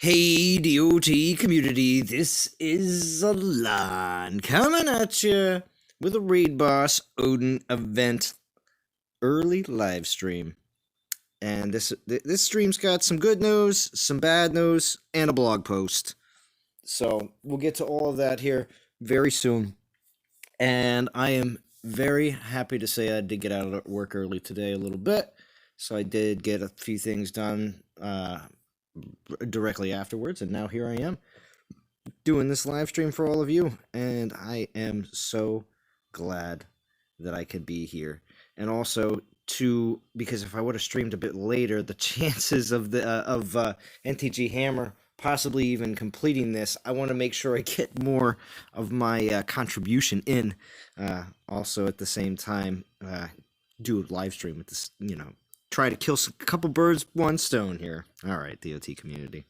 Hey, DOT community, this is Alon coming at you with a Raid Boss Odin event early live stream. And this stream's got some good news, some bad news, and a blog post. So we'll get to all of that here very soon. And I am very happy to say I did get out of work early today a little bit. So I did get a few things done directly afterwards, and now here I am doing this live stream for all of you, and I am so glad that I could be here. And also because if I would have streamed a bit later, the chances of NTG Hammer possibly even completing this, I want to make sure I get more of my contribution in. Also at the same time, do a live stream with this, try to kill a couple birds, one stone here. All right, DOT community.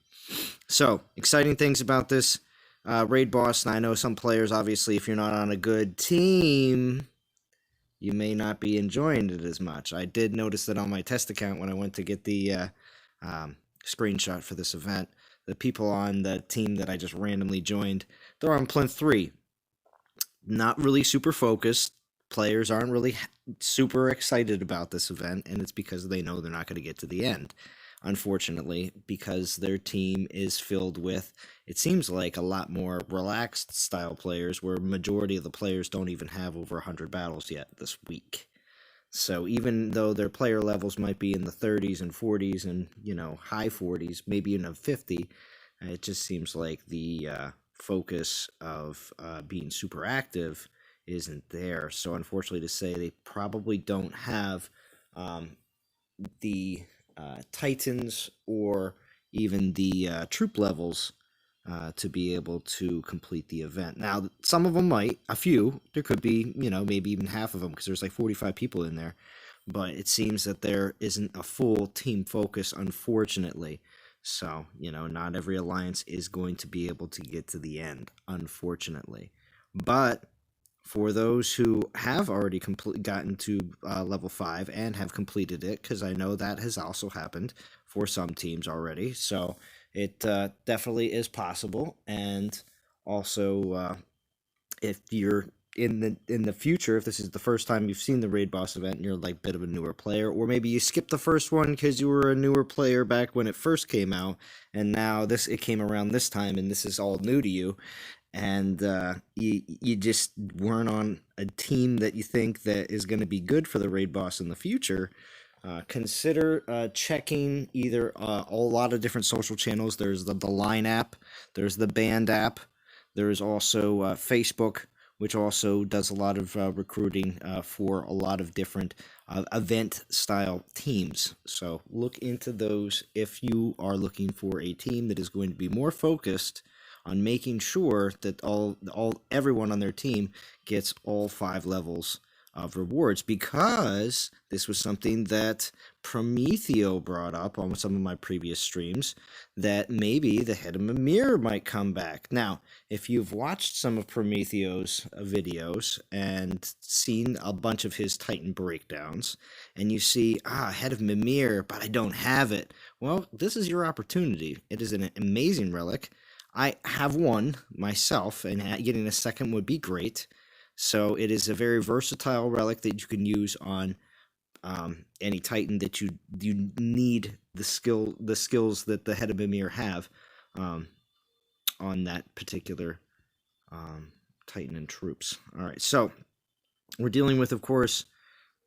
So, exciting things about this raid boss. And I know some players, obviously, if you're not on a good team, you may not be enjoying it as much. I did notice that on my test account when I went to get the screenshot for this event, the people on the team that I just randomly joined, they're on plinth 3. Not really super focused. Players aren't really super excited about this event, and it's because they know they're not going to get to the end. Unfortunately, because their team is filled with, it seems like, a lot more relaxed style players, where majority of the players don't even have over 100 battles yet this week. So even though their player levels might be in the 30s and 40s and, high 40s, maybe even 50, it just seems like the focus of being super active isn't there. So unfortunately to say, they probably don't have the Titans or even the troop levels to be able to complete the event. Now, some of them might, a few, there could be, maybe even half of them, because there's like 45 people in there, but it seems that there isn't a full team focus, unfortunately. So, not every alliance is going to be able to get to the end, unfortunately. But for those who have already gotten to level 5 and have completed it, because I know that has also happened for some teams already, so it definitely is possible. And also, if you're in the future, if this is the first time you've seen the raid boss event and you're like a bit of a newer player, or maybe you skipped the first one because you were a newer player back when it first came out, and now it came around this time and this is all new to you, and you just weren't on a team that you think that is going to be good for the raid boss in the future, consider checking either a lot of different social channels. There's the Line app, there's the Band app, there's also Facebook, which also does a lot of recruiting for a lot of different event-style teams. So look into those if you are looking for a team that is going to be more focused on making sure that everyone on their team gets all 5 levels of rewards, because this was something that Prometheo brought up on some of my previous streams, that maybe the Head of Mimir might come back. Now, if you've watched some of Prometheo's videos and seen a bunch of his Titan breakdowns, and you see, Head of Mimir, but I don't have it, well, this is your opportunity. It is an amazing relic. I have one myself, and getting a second would be great. So it is a very versatile relic that you can use on any Titan that you need the skills that the Head of Mimir have on that particular Titan and troops. All right, so we're dealing with, of course,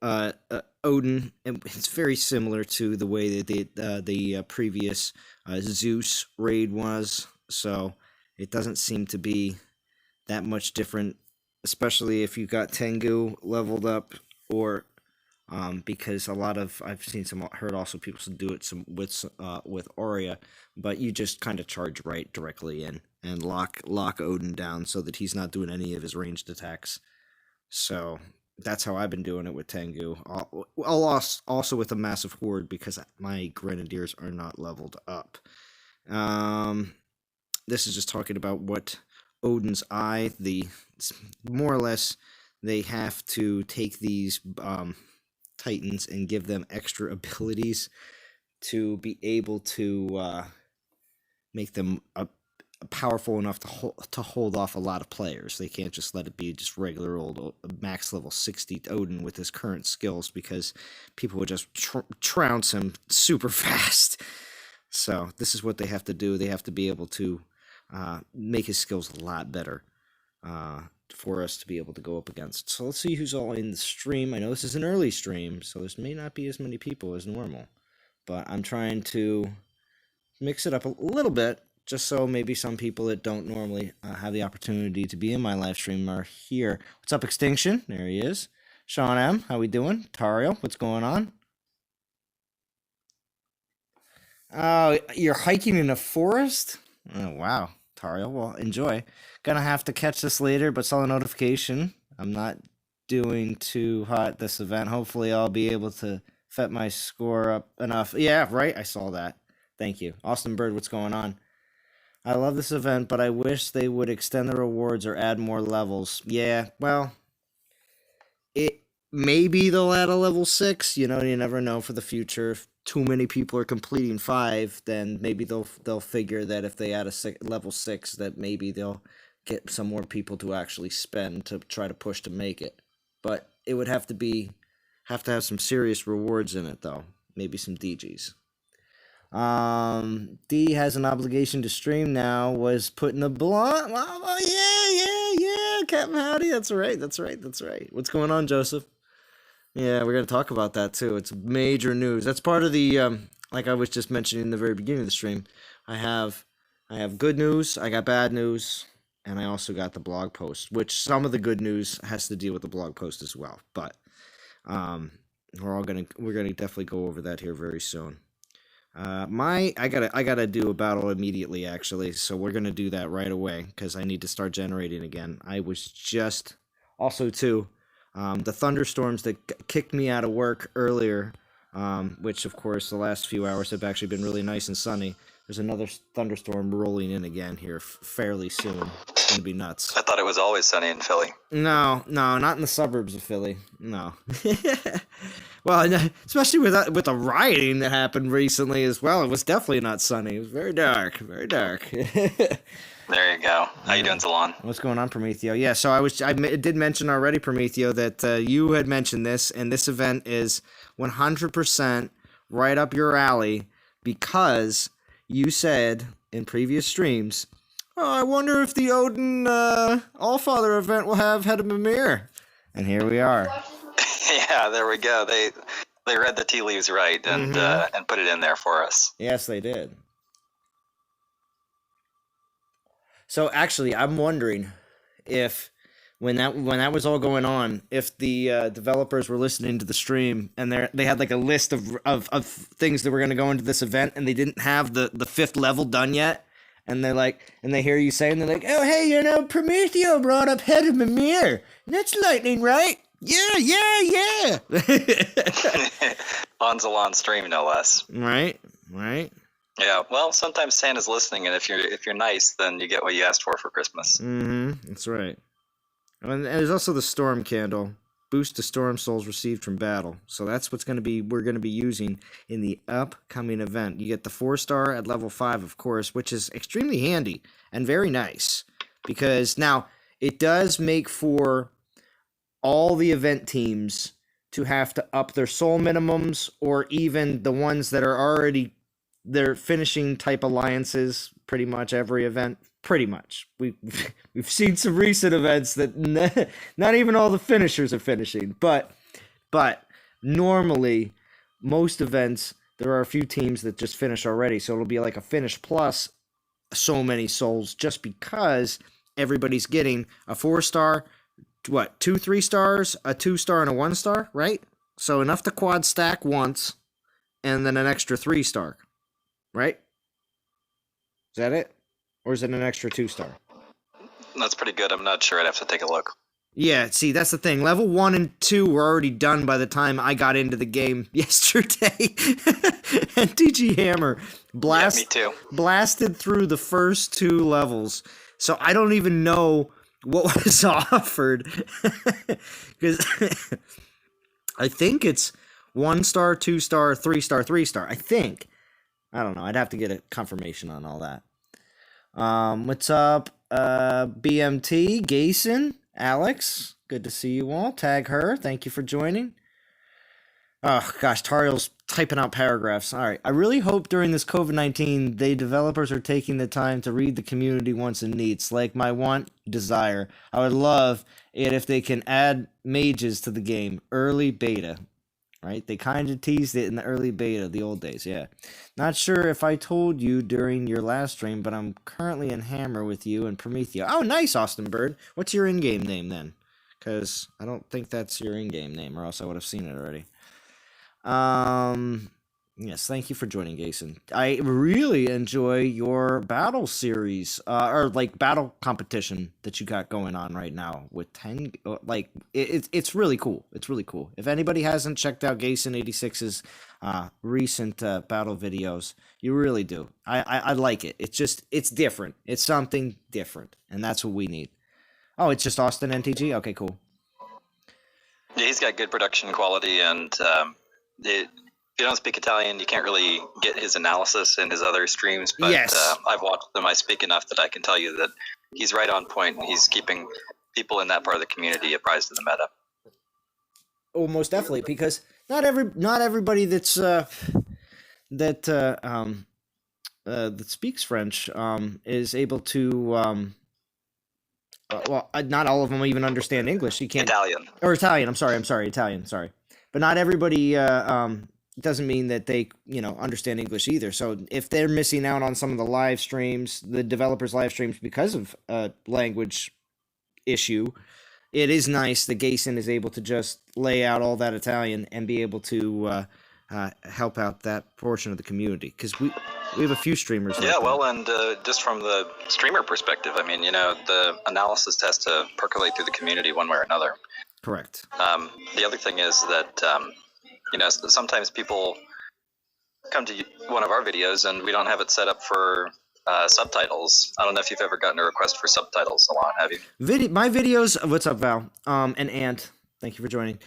Odin, and it's very similar to the way that the previous Zeus raid was. So it doesn't seem to be that much different, especially if you got Tengu leveled up, or because I've heard also people do it with Aurea, but you just kind of charge right directly in and lock Odin down so that he's not doing any of his ranged attacks. So that's how I've been doing it with Tengu. Also with a massive horde, because my grenadiers are not leveled up. This is just talking about what Odin's Eye, more or less, they have to take these Titans and give them extra abilities to be able to make them powerful enough to hold off a lot of players. They can't just let it be just regular old max level 60 Odin with his current skills, because people would just trounce him super fast. So this is what they have to do. They have to be able to make his skills a lot better for us to be able to go up against. So let's see who's all in the stream. I know this is an early stream, so there may not be as many people as normal, but I'm trying to mix it up a little bit, just so maybe some people that don't normally have the opportunity to be in my live stream are here. What's up, Extinction? There he is. Sean M., how we doing? Tario, what's going on? Oh, you're hiking in a forest? Oh, wow. Tario, well, enjoy. Gonna have to catch this later, but saw the notification. I'm not doing too hot this event. Hopefully I'll be able to fet my score up enough. Yeah, right, I saw that. Thank you. Austin Bird, what's going on? I love this event, but I wish they would extend the rewards or add more levels. Yeah, well, maybe they'll add a level 6. You know, you never know for the future. If too many people are completing 5, then maybe they'll figure that if they add a level 6, that maybe they'll get some more people to actually spend to try to push to make it. But it would have to have some serious rewards in it, though. Maybe some DGs. D has an obligation to stream now, was put in the blog. Oh, yeah, Captain Howdy. That's right. What's going on, Joseph? Yeah, we're going to talk about that too. It's major news. That's part of the, like I was just mentioning in the very beginning of the stream, I have good news, I got bad news, and I also got the blog post, which some of the good news has to deal with the blog post as well. But we're gonna definitely go over that here very soon. I gotta do a battle immediately, actually, so we're gonna do that right away because I need to start generating again. I was just also too the thunderstorms that kicked me out of work earlier, which of course the last few hours have actually been really nice and sunny. There's another thunderstorm rolling in again here fairly soon. It's gonna be nuts. I thought it was always sunny in Philly. No, not in the suburbs of Philly. No. Well, especially with the rioting that happened recently as well. It was definitely not sunny. It was very dark, very dark. There you go. How you doing, Zalon? What's going on, Prometheo? Yeah, so I did mention already, Prometheo, that you had mentioned this, and this event is 100% right up your alley because you said in previous streams, oh, I wonder if the Odin Allfather event will have Head of Mimir. And here we are. Yeah, there we go. They read the tea leaves right and put it in there for us. Yes, they did. So actually, I'm wondering if when that was all going on, if the developers were listening to the stream and they had like a list of things that were going to go into this event and they didn't have the 5th level done yet, and they hear you saying, they're like, oh hey, Prometheo brought up Head of Mimir. That's lightning, right? Yeah. On Zalon's stream, no less. Right. Yeah, well, sometimes Santa's listening, and if you're nice, then you get what you asked for Christmas. That's right. And there's also the Storm Candle. Boost to Storm Souls received from battle. So that's we're going to be using in the upcoming event. You get the 4-star at level 5, of course, which is extremely handy and very nice. Because now, it does make for all the event teams to have to up their soul minimums, or even the ones that are already they're finishing type alliances pretty much every event. Pretty much. We've seen some recent events that not even all the finishers are finishing. But normally, most events, there are a few teams that just finish already. So it'll be like a finish plus so many souls just because everybody's getting a 4-star, 2 3-stars, a 2-star, and a 1-star, right? So enough to quad stack once, and then an extra 3-star. Right? Is that it? Or is it an extra 2-star? That's pretty good. I'm not sure. I'd have to take a look. Yeah, see, that's the thing. Level 1 and 2 were already done by the time I got into the game yesterday. And TG Hammer me too. Blasted through the first 2 levels. So I don't even know what was offered. Because I think it's 1-star, 2-star, 3-star, 3-star. I think. I don't know. I'd have to get a confirmation on all that. What's up, BMT, Gayson, Alex? Good to see you all. Tag her. Thank you for joining. Oh gosh, Tariel's typing out paragraphs. All right. I really hope during this COVID-19, the developers are taking the time to read the community wants and needs, like my desire. I would love it if they can add mages to the game. Early beta. Right? They kind of teased it in the early beta, the old days, yeah. Not sure if I told you during your last stream, but I'm currently in Hammer with you and Promethea. Oh, nice, Austin Bird. What's your in-game name, then? Because I don't think that's your in-game name, or else I would have seen it already. Yes, thank you for joining, Jason. I really enjoy your battle series, or like battle competition that you got going on right now with 10. Like it's really cool. It's really cool. If anybody hasn't checked out Jason86's recent battle videos, you really do. I like it. It's different. It's something different, and that's what we need. Oh, it's just Austin NTG. Okay, cool. Yeah, he's got good production quality, and if you don't speak Italian, you can't really get his analysis in his other streams, but yes. I've watched them. I speak enough that I can tell you that he's right on point, and he's keeping people in that part of the community apprised of the meta. Oh, most definitely, because not everybody that speaks French is able to well, not all of them even understand English. You can't Italian. I'm sorry, Italian. Sorry, but not everybody doesn't mean that they understand English either. So if they're missing out on some of the live streams, the developers' live streams because of a language issue, it is nice that Gayson is able to just lay out all that Italian and be able to help out that portion of the community, because we have a few streamers. Yeah, like well, and just from the streamer perspective, I mean, the analysis has to percolate through the community one way or another. Correct. The other thing is that sometimes people come to one of our videos and we don't have it set up for subtitles. I don't know if you've ever gotten a request for subtitles, Alon, have you? My videos. What's up, Val? And Ant, thank you for joining.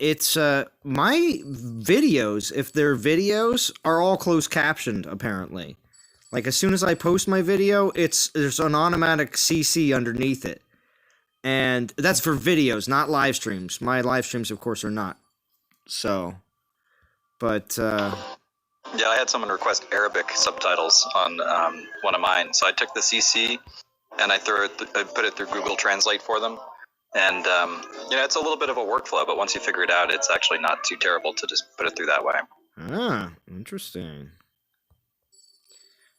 It's my videos, if they're videos, are all closed captioned, apparently. Like, as soon as I post my video, there's an automatic CC underneath it. And that's for videos, not live streams. My live streams, of course, are not. So, but yeah, I had someone request Arabic subtitles on one of mine, so I took the CC and I put it through Google Translate for them. And it's a little bit of a workflow, but once you figure it out, it's actually not too terrible to just put it through that way. Ah, interesting.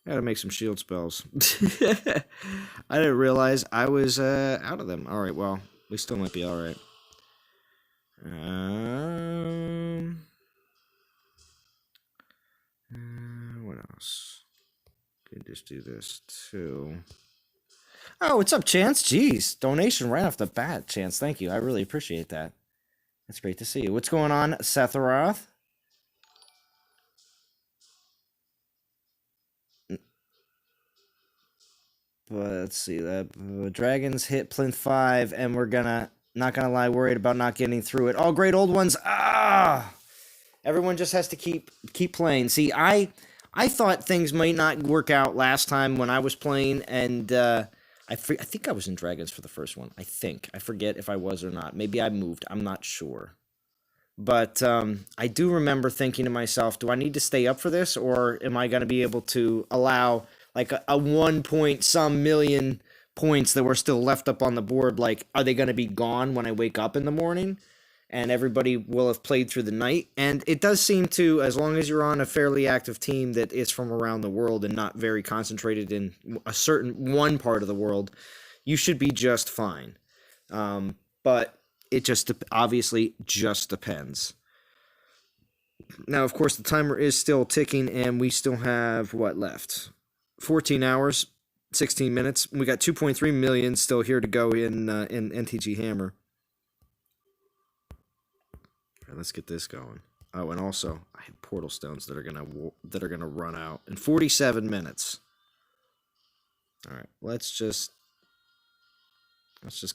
Gotta make some shield spells. I didn't realize I was out of them. All right, well, we still might be all right. What else? Could just do this too. Oh, what's up, Chance? Jeez, donation right off the bat, Chance. Thank you. I really appreciate that. That's great to see you. What's going on, Setharoth? But let's see. The Dragons hit Plinth 5, and we're not gonna lie, worried about not getting through it. All great old ones. Everyone just has to keep playing. See, I thought things might not work out last time when I was playing, and I think I was in Dragons for the first one. I forget if I was or not. Maybe I moved. I'm not sure. But I do remember thinking to myself, do I need to stay up for this, or am I going to be able to allow like a 1 point some million points that were still left up on the board? Like, are they going to be gone when I wake up in the morning and everybody will have played through the night? And it does seem to, as long as you're on a fairly active team that is from around the world and not very concentrated in a certain one part of the world, you should be just fine. But it just obviously just depends. Now, of course, the timer is still ticking, and we still have what left? 14 hours, 16 minutes. We got 2.3 million still here to go in NTG Hammer. All right, let's get this going. Oh, and also I have portal stones that are gonna run out in 47 minutes. All right, let's just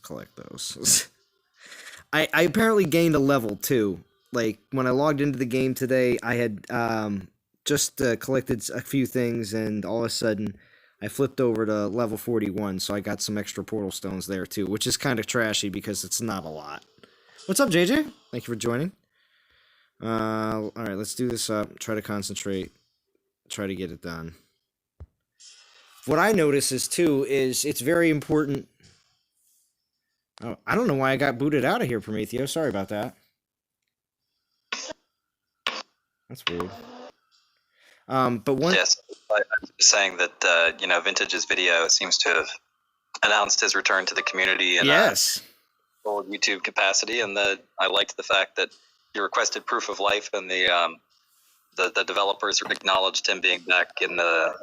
collect those. I apparently gained a level too. Like, when I logged into the game today, I had just collected a few things, and all of a sudden I flipped over to level 41, so I got some extra portal stones there too, which is kind of trashy because it's not a lot. What's up, JJ? Thank you for joining. All right, let's do this up. Try to concentrate. Try to get it done. What I notice is too is it's very important. Oh, I don't know why I got booted out of here, Prometheo. Sorry about that. That's weird. But one. Yes, I'm just saying that Vintage's video seems to have announced his return to the community in Yes. full YouTube capacity, and I liked the fact that you requested proof of life, and the developers acknowledged him being back in the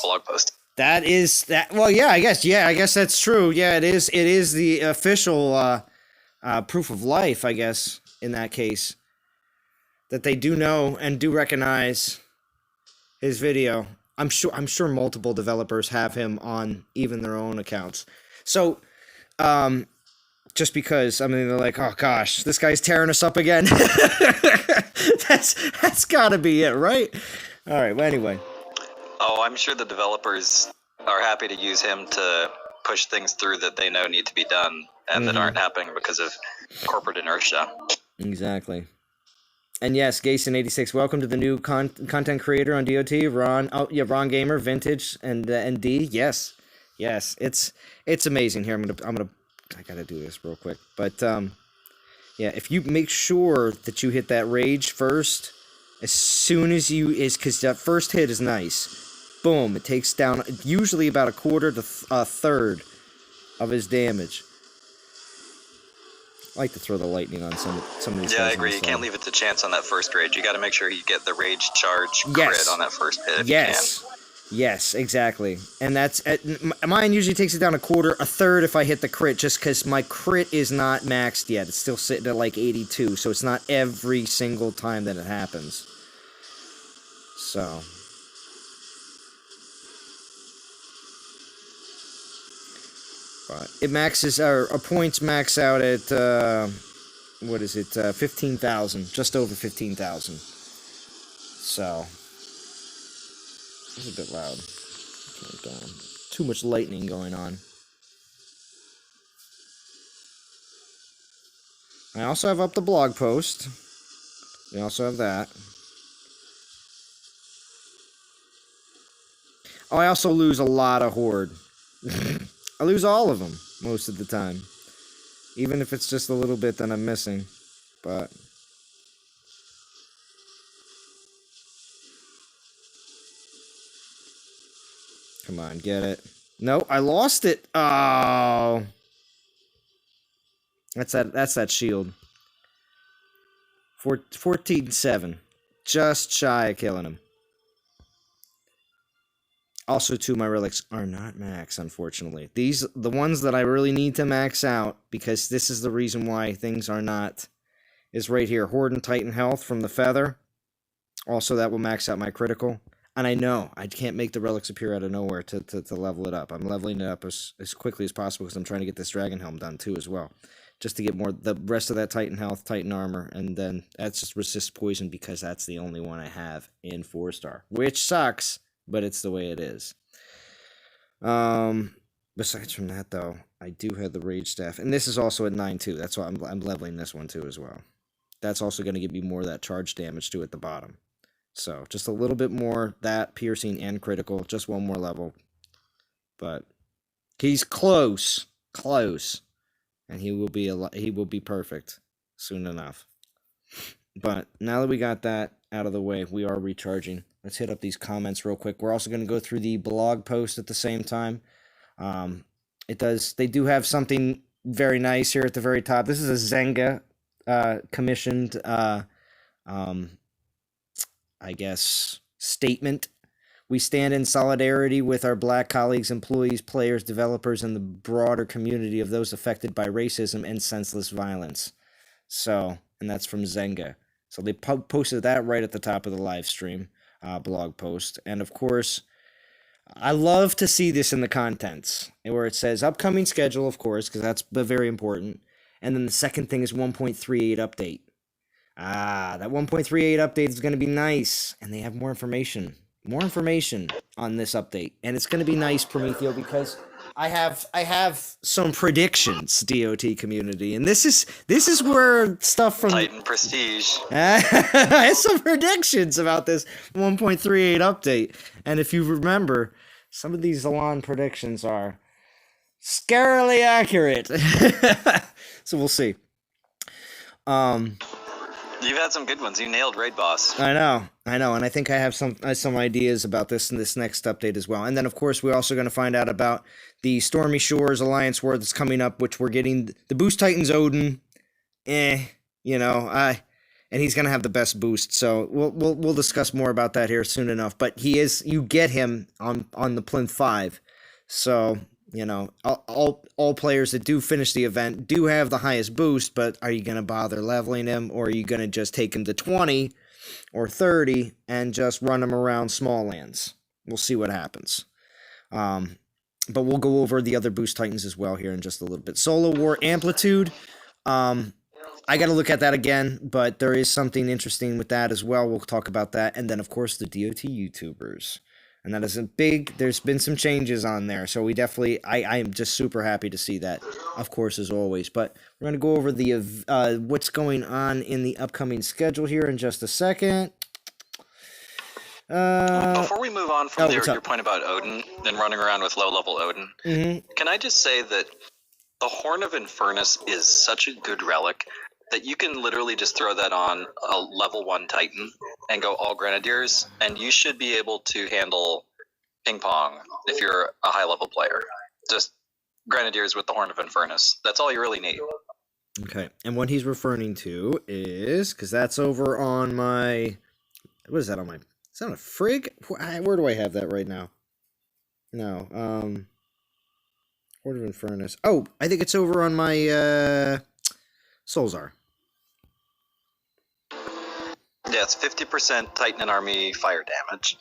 blog post. That is that. Well, yeah, I guess that's true. Yeah, it is. It is the official proof of life, I guess, in that case, that they do know and do recognize his video. I'm sure multiple developers have him on even their own accounts. So, just because, I mean, they're like, oh gosh, this guy's tearing us up again. That's gotta be it, right? All right. Well, anyway. Oh, I'm sure the developers are happy to use him to push things through that they know need to be done and that aren't happening because of corporate inertia. Exactly. And yes, Gason86, welcome to the new content creator on DOT, Ron. Oh yeah, Ron Gamer, Vintage, and D. Yes, it's amazing. Here, I gotta do this real quick. But yeah, if you make sure that you hit that rage first, as soon as because that first hit is nice. Boom! It takes down usually about a quarter to a third of his damage. I like to throw the lightning on some of these. Yeah, I agree. You can't leave it to chance on that first rage. You got to make sure you get the rage charge crit on that first hit. If you can. Yes, exactly. And that's mine. Usually takes it down a third if I hit the crit, just because my crit is not maxed yet. It's still sitting at like 82, so it's not every single time that it happens. So. But it maxes, our points max out at, 15,000, just over 15,000. So, it's a bit loud. Too much lightning going on. I also have up the blog post. We also have that. Oh, I also lose a lot of horde. I lose all of them most of the time. Even if it's just a little bit that I'm missing. But come on, get it. No, I lost it. Oh. That's that shield. 14-7. Just shy of killing him. Also, too, my relics are not max, unfortunately. The ones that I really need to max out, because this is the reason why things are not, is right here. Horde and Titan Health from the Feather. Also, that will max out my critical. And I know, I can't make the relics appear out of nowhere to level it up. I'm leveling it up as quickly as possible, because I'm trying to get this Dragon Helm done, too, as well. Just to get the rest of that Titan Health, Titan Armor, and then that's just resist poison, because that's the only one I have in 4-star. Which sucks. But it's the way it is. Besides from that, though, I do have the Rage Staff. And this is also at 9, too. That's why I'm leveling this one, too, as well. That's also going to give me more of that charge damage, too, at the bottom. So, just a little bit more, that, piercing, and critical. Just one more level. But he's close. Close. And he will be perfect soon enough. But now that we got that out of the way, we are recharging. Let's hit up these comments real quick. We're also going to go through the blog post at the same time. They do have something very nice here at the very top. This is a Zynga commissioned, I guess, statement. We stand in solidarity with our Black colleagues, employees, players, developers, and the broader community of those affected by racism and senseless violence. So, and that's from Zynga. So they posted that right at the top of the live stream blog post. And of course, I love to see this in the contents where it says upcoming schedule, of course, because that's very important. And then the second thing is 1.38 update. That 1.38 update is going to be nice. And they have more information. More information. on this update, and it's going to be nice, Prometheo, because I have some predictions, DOT community, and this is where stuff from Titan Prestige. I have some predictions about this 1.38 update, and if you remember, some of these Alon predictions are scarily accurate. So we'll see. You've had some good ones. You nailed Raid Boss. I know, and I think I have some ideas about this in this next update as well. And then, of course, we're also going to find out about the Stormy Shores Alliance War that's coming up, which we're getting the Boost Titans Odin. And he's going to have the best boost. So we'll discuss more about that here soon enough. But you get him on the Plinth 5. So, all players that do finish the event do have the highest boost, but are you going to bother leveling him, or are you going to just take him to 20 or 30 and just run him around small lands? We'll see what happens. But we'll go over the other boost titans as well here in just a little bit. Solo War Amplitude. I got to look at that again, but there is something interesting with that as well. We'll talk about that. And then, of course, the DOT YouTubers. And that is there's been some changes on there. So we definitely, I am just super happy to see that, of course, as always. But we're going to go over the what's going on in the upcoming schedule here in just a second. Before we move on from your point about Odin and running around with low-level Odin, can I just say that the Horn of Infernus is such a good relic that you can literally just throw that on a level 1 Titan and go all Grenadiers, and you should be able to handle ping pong if you're a high-level player. Just Grenadiers with the Horn of Infernus. That's all you really need. Okay, and what he's referring to is, because that's over on my, what is that on my, is that on a Frig? Where do I have that right now? No, Horn of Infernus. Oh, I think it's over on my Solzar. Yeah, it's 50% Titan and Army fire damage,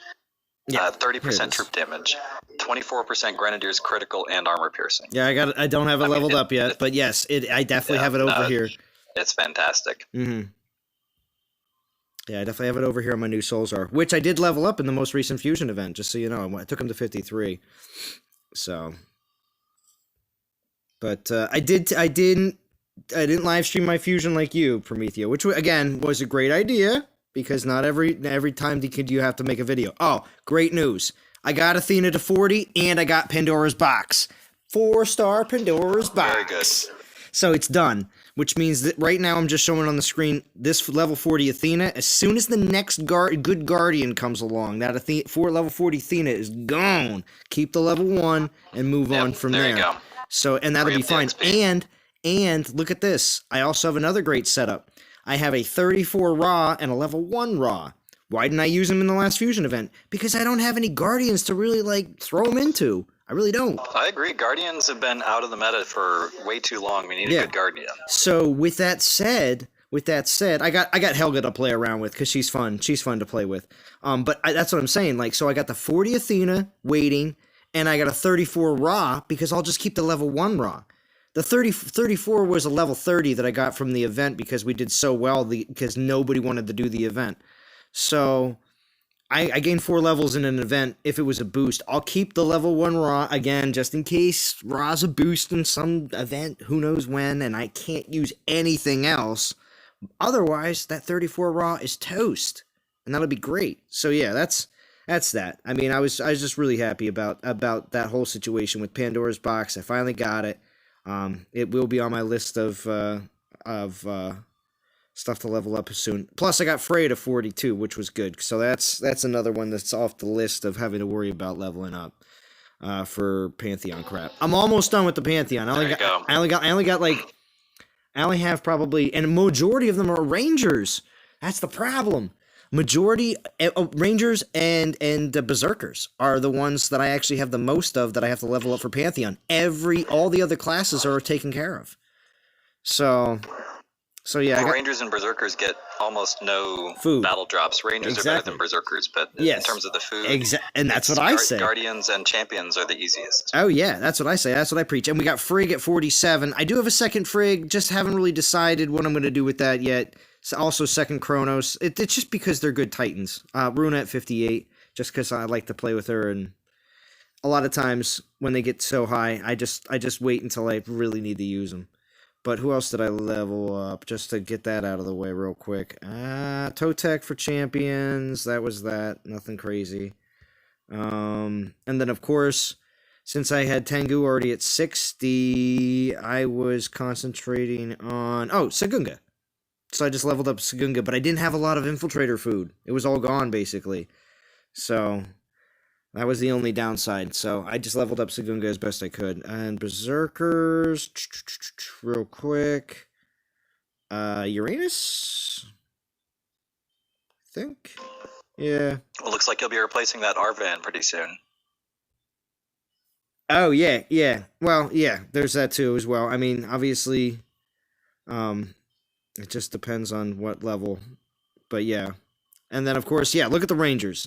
30% troop damage, 24% Grenadiers critical and armor piercing. Yeah, I don't have it leveled up yet, but yes, I definitely have it over here. It's fantastic. Yeah, I definitely have it over here on my new Solzar, which I did level up in the most recent Fusion event, just so you know. I took him to 53. So, but I didn't live stream my Fusion like you, Prometheo, which again was a great idea, because not every time you have to make a video. Oh, great news. I got Athena to 40, and I got Pandora's Box. 4-star Pandora's Box. Very good. So it's done, which means that right now I'm just showing on the screen this level 40 Athena. As soon as the next good Guardian comes along, that level 40 Athena is gone. Keep the level 1 and move on from there. There you go. So, and that'll be fine. And look at this. I also have another great setup. I have a 34 Raw and a level 1 Raw. Why didn't I use them in the last Fusion event? Because I don't have any Guardians to really, throw them into. I really don't. I agree. Guardians have been out of the meta for way too long. We need a good Guardian. So, with that said, I got Helga to play around with, because she's fun. She's fun to play with. But that's what I'm saying. So I got the 40 Athena waiting, and I got a 34 Raw, because I'll just keep the level 1 Raw. The 34 was a level 30 that I got from the event because we did so well because nobody wanted to do the event. So I gained 4 levels in an event if it was a boost. I'll keep the level 1 Raw again just in case Raw's a boost in some event, who knows when, and I can't use anything else. Otherwise, that 34 Raw is toast, and that'll be great. So yeah, that's that. I mean, I was just really happy about that whole situation with Pandora's Box. I finally got it. It will be on my list of stuff to level up soon. Plus, I got Frey to 42, which was good. So that's another one that's off the list of having to worry about leveling up for Pantheon crap. I'm almost done with the Pantheon. I only have probably, and a majority of them are Rangers. That's the problem. Majority Rangers and Berserkers are the ones that I actually have the most of that I have to level up for Pantheon. All the other classes are taken care of. So yeah. Rangers and Berserkers get almost no food battle drops. Rangers are better than Berserkers, but in terms of the food, and that's what I say. Guardians and Champions are the easiest. Oh yeah, that's what I say. That's what I preach. And we got Frigg at 47. I do have a second Frigg, just haven't really decided what I'm going to do with that yet. Also second Kronos. It's just because they're good Titans. Runa at 58. just because I like to play with her, and a lot of times when they get so high, I just wait until I really need to use them. But who else did I level up just to get that out of the way real quick? Totec for champions. That was that. Nothing crazy. And then, of course, since I had Tengu already at 60, I was concentrating on... Oh, Sagunga. So I just leveled up Sagunga, but I didn't have a lot of infiltrator food. It was all gone, basically. So that was the only downside. So I just leveled up Sagunga as best I could. And Berserkers, real quick. Uranus? I think. Yeah. Well, looks like you'll be replacing that Arvan pretty soon. Oh, yeah. Well, yeah, there's that too as well. I mean, obviously, it just depends on what level. But yeah. And then, of course, yeah, look at the Rangers,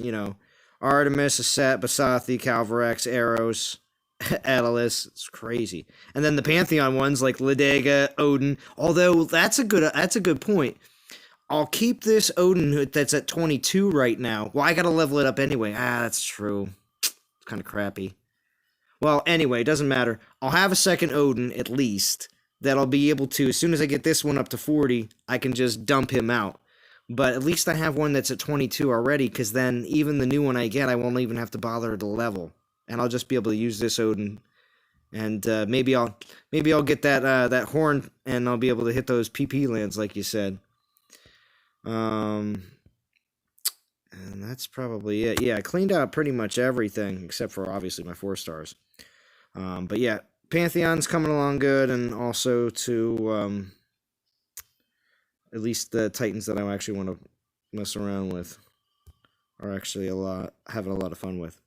Artemis, Aset, Basathi, Calvarex, Eros, Atlas. It's crazy. And then the Pantheon ones like Ladega, Odin. Although that's a good point. I'll keep this Odin that's at 22 right now. Well, I gotta level it up anyway. That's true. It's kind of crappy. Well, anyway, it doesn't matter. I'll have a second Odin at least that I'll be able to, as soon as I get this one up to 40, I can just dump him out. But at least I have one that's at 22 already, because then even the new one I get, I won't even have to bother to level. And I'll just be able to use this Odin. And maybe I'll get that horn, and I'll be able to hit those PP lands like you said. And that's probably it. Yeah, I cleaned out pretty much everything, except for obviously my 4 stars. But yeah, Pantheon's coming along good, and also to... at least the Titans that I actually want to mess around with are actually having a lot of fun with.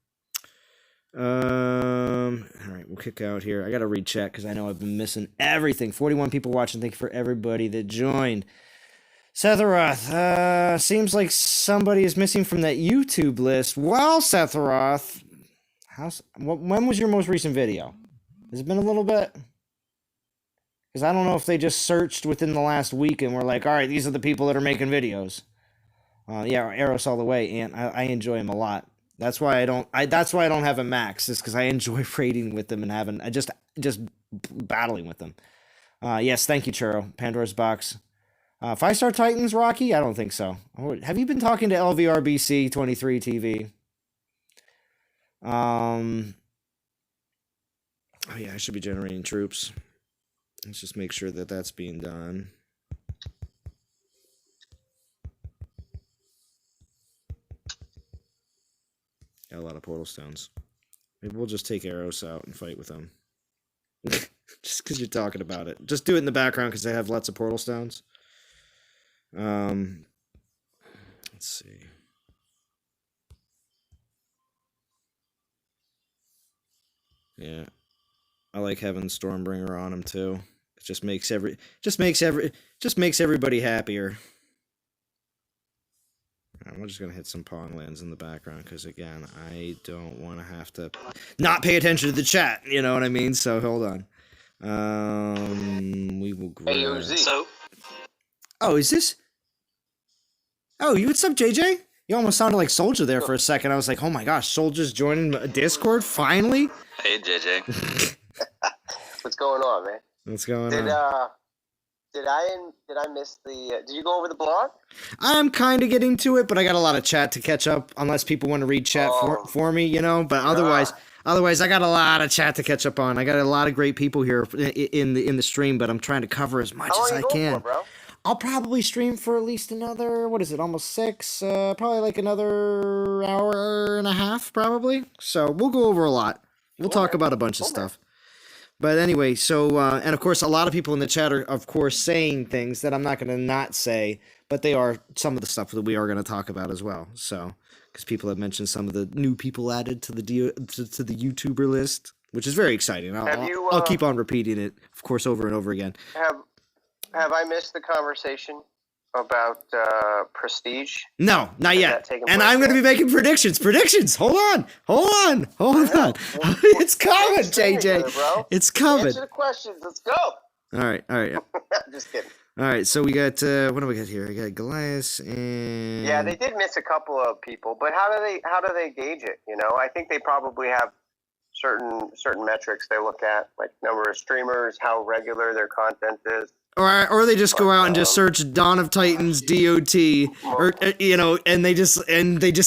All right, we'll kick out here. I got to read chat because I know I've been missing everything. 41 people watching. Thank you for everybody that joined. Setharoth, seems like somebody is missing from that YouTube list. Well, Setharoth, when was your most recent video? Has it been a little bit? Because I don't know if they just searched within the last week and were like, all right, these are the people that are making videos. Yeah, Eros all the way, and I enjoy him a lot. That's why I don't have a max, is because I enjoy raiding with them and having just battling with them. Yes, thank you, Churro. Pandora's Box. 5-star Titans, Rocky? I don't think so. Have you been talking to LVRBC 23 TV? Oh yeah, I should be generating troops. Let's just make sure that that's being done. Got a lot of portal stones. Maybe we'll just take Eros out and fight with them. Just because you're talking about it. Just do it in the background because I have lots of portal stones. Let's see. Yeah. I like having Stormbringer on him too. It just makes everybody happier. I'm just gonna hit some Pong lands in the background because again, I don't want to have to not pay attention to the chat. You know what I mean? So hold on. We will grab. So, oh, is this? Oh, what's up, JJ? You almost sounded like Soldier there for a second. I was like, oh my gosh, Soldier's joining a Discord finally. Hey, JJ. What's going on, man? What's going on? Did I miss the? Did you go over the blog? I'm kind of getting to it, but I got a lot of chat to catch up. Unless people want to read chat for me, But otherwise, I got a lot of chat to catch up on. I got a lot of great people here in the stream, but I'm trying to cover as much as I can. For, bro? I'll probably stream for at least another, what is it, almost 6? Probably like another hour and a half, probably. So we'll go over a lot. We'll talk about a bunch of stuff. But anyway, so, and of course, a lot of people in the chat are, of course, saying things that I'm not going to not say, but they are some of the stuff that we are going to talk about as well. So, because people have mentioned some of the new people added to the to the YouTuber list, which is very exciting. I'll keep on repeating it, of course, over and over again. Have I missed the conversation about Prestige? No, not yet. And I'm going to be making predictions. Hold on. It's coming, JJ. It's coming. Answer the questions. Let's go. All right. Just kidding. All right, so we got what do we got here? I got Goliath and Yeah, they did miss a couple of people, but how do they gauge it? You know, I think they probably have certain metrics they look at, like number of streamers, how regular their content is. Or they just go out and just search Dawn of Titans DOT, or and they just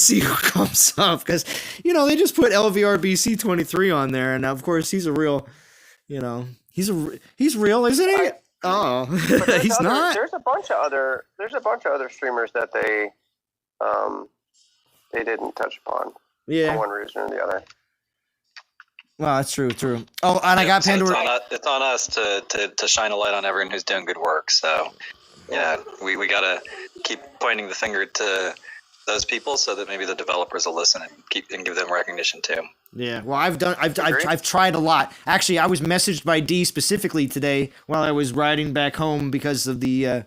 see who comes up, because they just put LVRBC 23 on there, and of course he's a real, he's real, isn't he? He's not. There's a bunch of other streamers that they didn't touch upon. Yeah. For one reason or the other. Well, that's true. Oh, and I got Pandora. So it's on us to shine a light on everyone who's doing good work. So, yeah, we gotta keep pointing the finger to those people so that maybe the developers will listen and give them recognition too. Yeah, well, I've tried a lot. Actually, I was messaged by D specifically today while I was riding back home because of the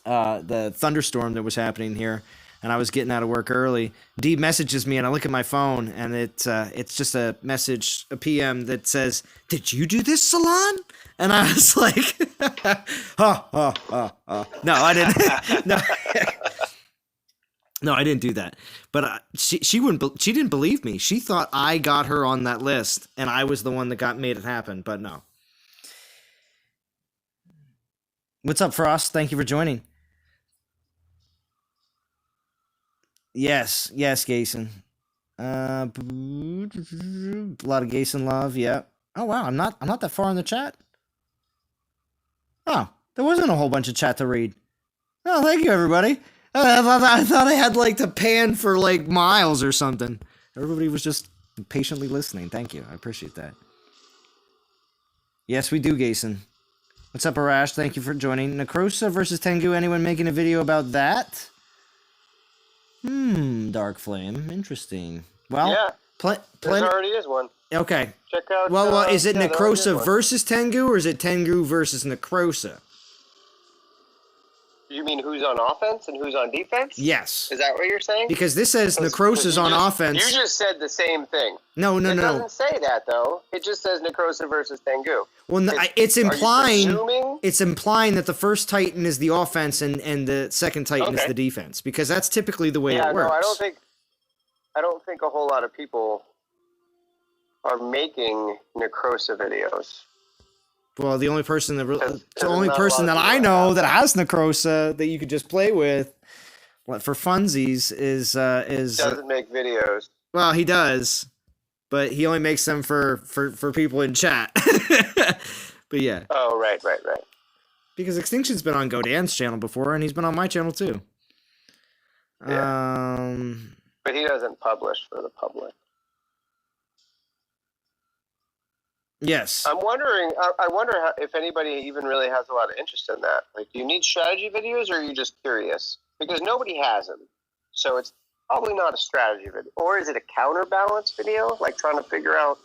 thunderstorm that was happening here. And I was getting out of work early. D messages me, and I look at my phone, and it's just a message, a PM that says, "Did you do this, Salon?" And I was like, No, I didn't. No, I didn't do that. But she didn't believe me. She thought I got her on that list, and I was the one that made it happen. But no. What's up, Frost? Thank you for joining. Yes, Gason. A lot of Gason love. Yeah. Oh wow, I'm not that far in the chat. Oh, there wasn't a whole bunch of chat to read. Oh, thank you, everybody. I thought I had to pan for miles or something. Everybody was just patiently listening. Thank you. I appreciate that. Yes, we do, Gason. What's up, Arash? Thank you for joining. Necrosa versus Tengu. Anyone making a video about that? Dark Flame. Interesting. Well, yeah. There already is one. Okay. Check out. Well, is it Necrosa versus Tengu, or is it Tengu versus Necrosa? You mean who's on offense and who's on defense? Yes. Is that what you're saying? Because this says Necrosa's on offense. You just said the same thing. No. It doesn't say that, though. It just says Necrosa versus Tengu. Well, it's implying that the first Titan is the offense and the second Titan is the defense, because that's typically the way it works. No, I don't think a whole lot of people are making Necrosa videos. Well, the only person that I know that has Necrosa that you could just play with, for funsies, is doesn't make videos. Well, he does, but he only makes them for people in chat. But yeah. Oh, right. Because Extinction's been on Godan's channel before, and he's been on my channel too. Yeah. But he doesn't publish for the public. Yes. I'm wondering. I wonder if anybody even really has a lot of interest in that. Do you need strategy videos, or are you just curious? Because nobody has them, so it's probably not a strategy video. Or is it a counterbalance video, trying to figure out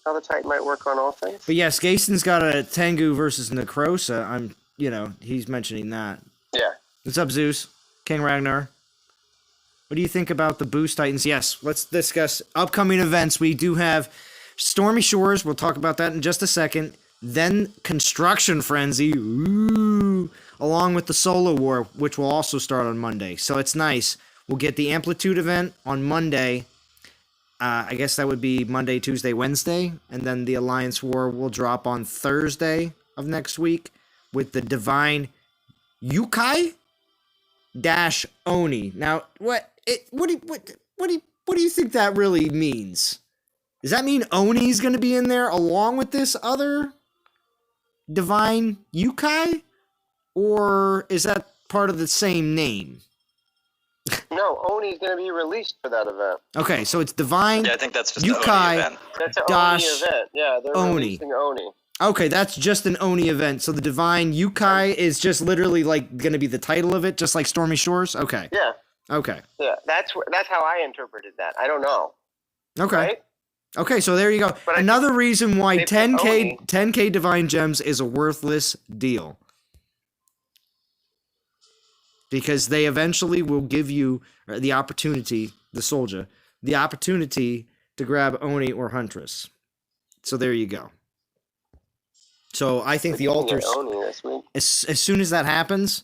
how the Titan might work on all things? But yes, Gason's got a Tengu versus Necrosa. He's mentioning that. Yeah. What's up, Zeus? King Ragnar. What do you think about the Boost Titans? Yes, let's discuss upcoming events. We do have Stormy Shores, we'll talk about that in just a second. Then Construction Frenzy, along with the Solar War, which will also start on Monday. So it's nice. We'll get the Amplitude event on Monday. I guess that would be Monday, Tuesday, Wednesday. And then the Alliance War will drop on Thursday of next week with the Divine Yukai - Oni. Now, what do you think that really means? Does that mean Oni's going to be in there along with this other Divine Yukai? Or is that part of the same name? No, Oni's going to be released for that event. Okay, so it's Divine I think that's just Yukai an Oni event. That's an Oni event. Yeah, they're Oni. releasing Oni. Okay, that's just an Oni event. So the Divine Yukai is just literally going to be the title of it, just like Stormy Shores? Okay. Yeah. Okay. Yeah, that's how I interpreted that. I don't know. Okay. Right? Okay, so there you go. But another reason why they 10K Divine Gems is a worthless deal. Because they eventually will give you the opportunity, the soldier, the opportunity to grab Oni or Huntress. So there you go. So I think the We're gonna altars, get Oni this week. as soon as that happens,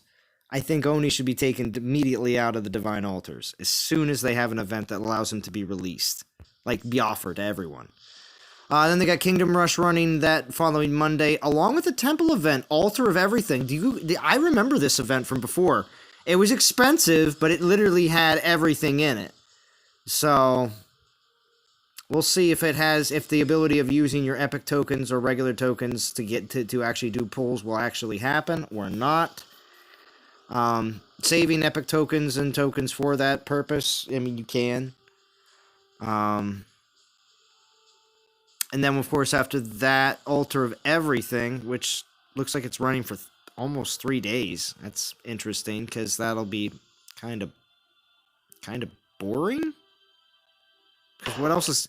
I think Oni should be taken immediately out of the Divine Altars as soon as they have an event that allows him to be released, like be offered to everyone. Then they got Kingdom Rush running that following Monday, along with the Temple event, Altar of Everything. I remember this event from before. It was expensive, but it literally had everything in it. So we'll see if the ability of using your epic tokens or regular tokens to get to actually do pulls will actually happen or not. Saving epic tokens and tokens for that purpose, I mean, you can. And then, of course, after that, Altar of Everything, which looks like it's running for almost 3 days. That's interesting, because that'll be kind of boring. Because what else is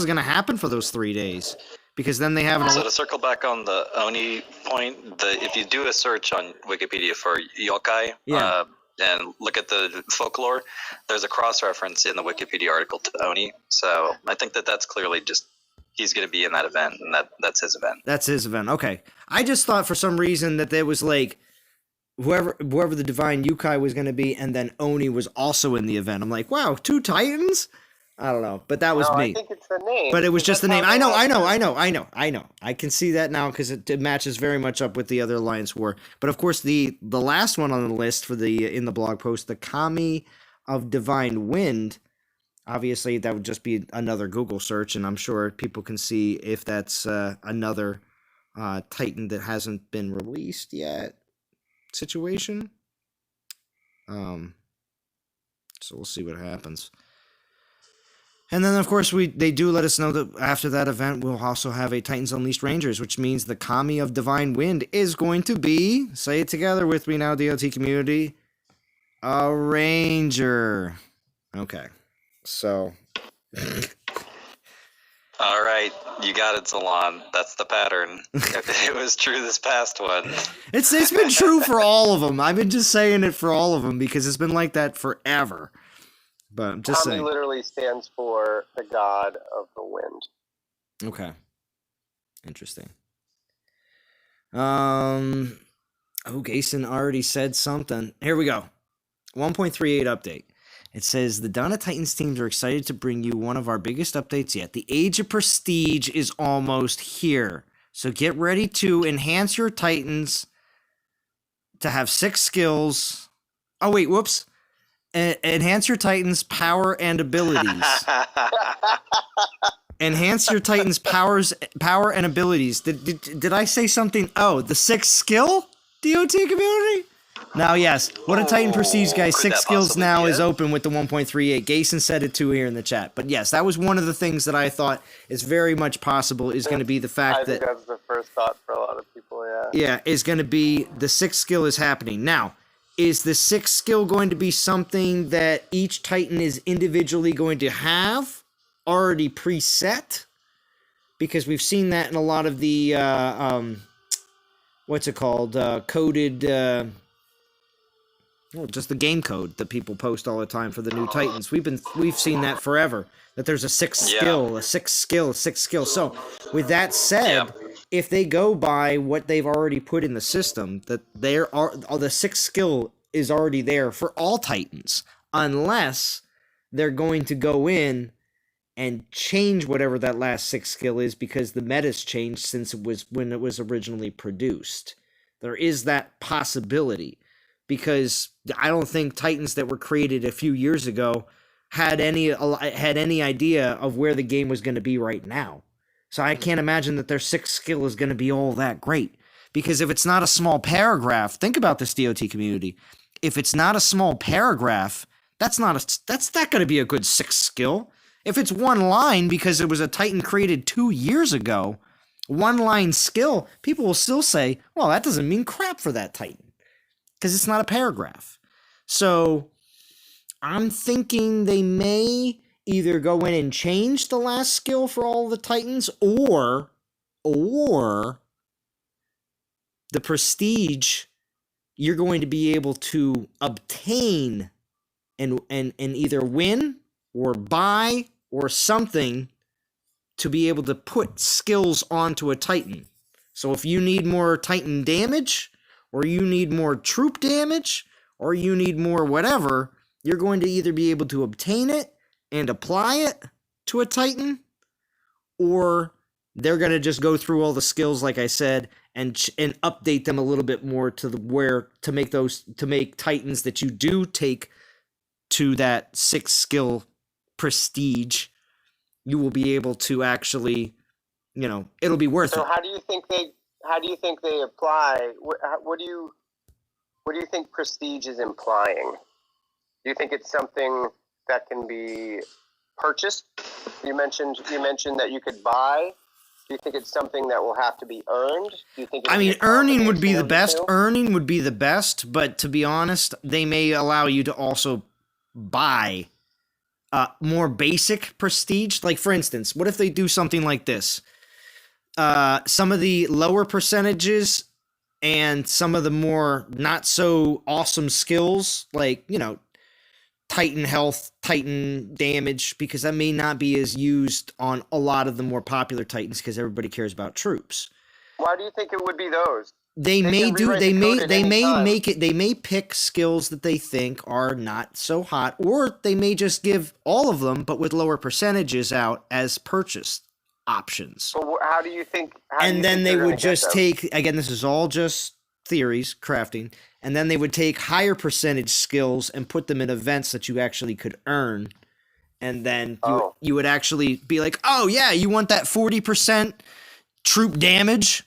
going to happen for those 3 days? Because then they have... So to circle back on the Oni point, if you do a search on Wikipedia for yokai, and look at the folklore, there's a cross-reference in the Wikipedia article to Oni. So I think that's clearly just... he's going to be in that event, and that's his event. That's his event. Okay. I just thought for some reason that there was like whoever the Divine Yokai was going to be, and then Oni was also in the event. I'm like, wow, 2 Titans? I don't know, but that was me. I think it's the name. But it was just the name. I know. I can see that now because it matches very much up with the other Alliance War. But of course, the last one on the list for in the blog post, the Kami of Divine Wind. Obviously, that would just be another Google search, and I'm sure people can see if that's another Titan that hasn't been released yet situation. So we'll see what happens. And then, of course, they do let us know that after that event, we'll also have a Titans Unleashed Rangers, which means the Kami of Divine Wind is going to be, say it together with me now, DLT community, a Ranger. Okay. So. All right, you got it, Salon. That's the pattern. It was true this past one. It's been true for all of them. I've been just saying it for all of them because it's been like that forever. But I'm just saying. Literally stands for the god of the wind. Okay. Interesting. Gason already said something. Here we go. 1.38 update. It says, the Dawn of Titans teams are excited to bring you one of our biggest updates yet. The Age of Prestige is almost here. So get ready to enhance your Titans to have 6 skills. Oh, wait, whoops. Enhance your Titans' power and abilities. Enhance your Titans' power and abilities. Did I say something? Oh, the 6th skill? DOT community? Now, yes. What a Titan Prestige, guys. 6 skills now is open with the 1.38. Gason said it too here in the chat. But yes, that was one of the things that I thought is very much possible is going to be the fact that... I think that's the first thought for a lot of people, yeah. Yeah, is going to be the 6th skill is happening. Now, is the 6th skill going to be something that each Titan is individually going to have already preset? Because we've seen that in a lot of the, what's it called? Coded, just the game code that people post all the time for the new Titans. We've seen that forever. That there's a 6th skill, a 6th skill, a 6th skill. So, with that said, if they go by what they've already put in the system, that the 6th skill is already there for all Titans, unless they're going to go in and change whatever that last 6th skill is because the meta's changed since it was when it was originally produced. There is that possibility. Because I don't think Titans that were created a few years ago had any idea of where the game was going to be right now. So I can't imagine that their 6th skill is going to be all that great. Because if it's not a small paragraph, think about this DOT community. If it's not a small paragraph, that's not going to be a good 6th skill. If it's one line because it was a Titan created 2 years ago, one line skill, people will still say, well, that doesn't mean crap for that Titan. Because it's not a paragraph. So I'm thinking they may either go in and change the last skill for all the Titans, or the prestige you're going to be able to obtain and either win or buy or something to be able to put skills onto a Titan. So if you need more Titan damage, or you need more troop damage, or you need more whatever, you're going to either be able to obtain it and apply it to a Titan, or they're going to just go through all the skills, like I said, and update them a little bit more to make Titans that you do take to that 6 skill prestige. You will be able to actually, it'll be worth it. So how do you think they apply? What do you think prestige is implying? Do you think it's something that can be purchased? You mentioned that you could buy. Do you think it's something that will have to be earned? Do you think? Earning would be the best. Earning would be the best, but to be honest, they may allow you to also buy more basic prestige. Like, for instance, what if they do something like this? Some of the lower percentages and some of the more not so awesome skills, like, Titan health, Titan damage, because that may not be as used on a lot of the more popular Titans because everybody cares about troops. Why do you think it would be those? They may pick skills that they think are not so hot, or they may just give all of them, but with lower percentages out as purchase options. But how do you think? And then they would just take, again, this is all just theories, crafting, and then they would take higher percentage skills and put them in events that you actually could earn. And then you would actually be like, oh yeah, you want that 40% troop damage?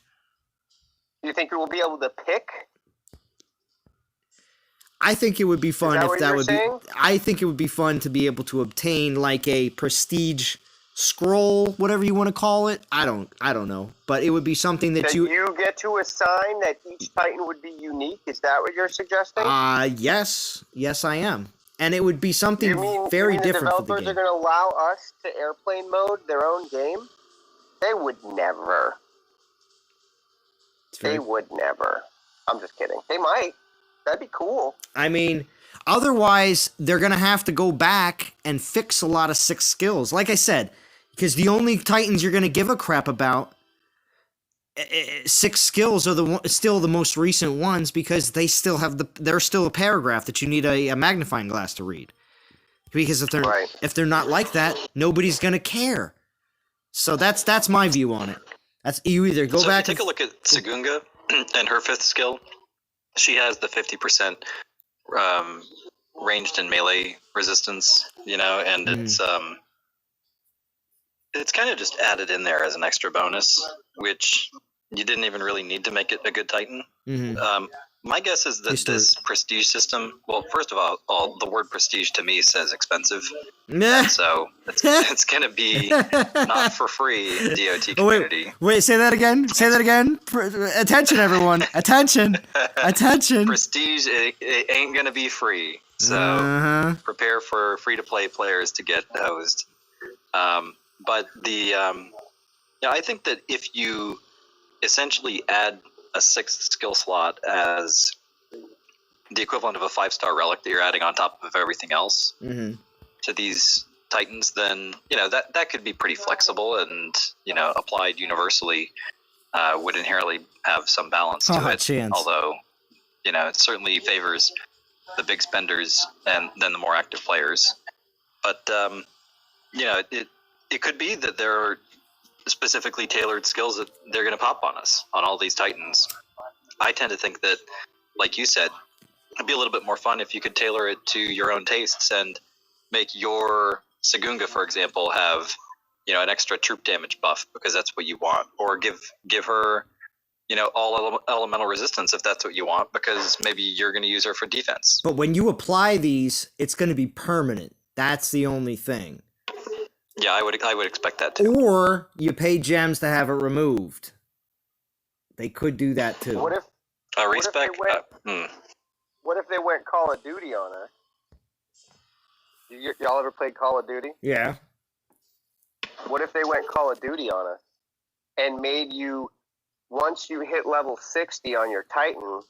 You think you will be able to pick? I think it would be fun if that would be. I think it would be fun to be able to obtain like a prestige scroll, whatever you want to call it. I don't know, but it would be something that you get to assign that each Titan would be unique. Is that what you're suggesting? Yes, I am, and it would be something very different. The developers are going to allow us to airplane mode their own game? They would never. They would never. I'm just kidding. They might. That'd be cool. Otherwise, they're going to have to go back and fix a lot of 6 skills. Like I said, because the only Titans you're going to give a crap about, 6 skills are still the most recent ones, because they still have there's still a paragraph that you need a magnifying glass to read. Because if they're not like that, nobody's going to care. So that's my view on it. You either go back. If you take a look at Sagunga and her 5th skill, she has the 50% ranged and melee resistance, and it's kind of just added in there as an extra bonus, which you didn't even really need to make it a good Titan. My guess is that this prestige system, well, first of all, the word prestige to me says expensive. So it's going to be not for free, DOT community. Wait, say that again. Attention, everyone. Attention. Prestige, it ain't going to be free. So prepare for free-to-play players to get hosed. But I think that if you essentially add a 6th skill slot as the equivalent of a 5-star relic that you're adding on top of everything else to these Titans, then that could be pretty flexible and applied universally would inherently have some balance to it. Although it certainly favors the big spenders and then the more active players. But it could be that there are specifically tailored skills that they're going to pop on us on all these Titans. I tend to think that, like you said, it'd be a little bit more fun if you could tailor it to your own tastes and make your Sagunga, for example, have an extra troop damage buff because that's what you want, or give her all elemental resistance if that's what you want, because maybe you're going to use her for defense. But when you apply these, it's going to be permanent. That's the only thing. Yeah, I would expect that too. Or you pay gems to have it removed. They could do that too. What if they went Call of Duty on us? Y'all ever played Call of Duty? Yeah. What if they went Call of Duty on us and made you, once you hit level 60 on your Titan,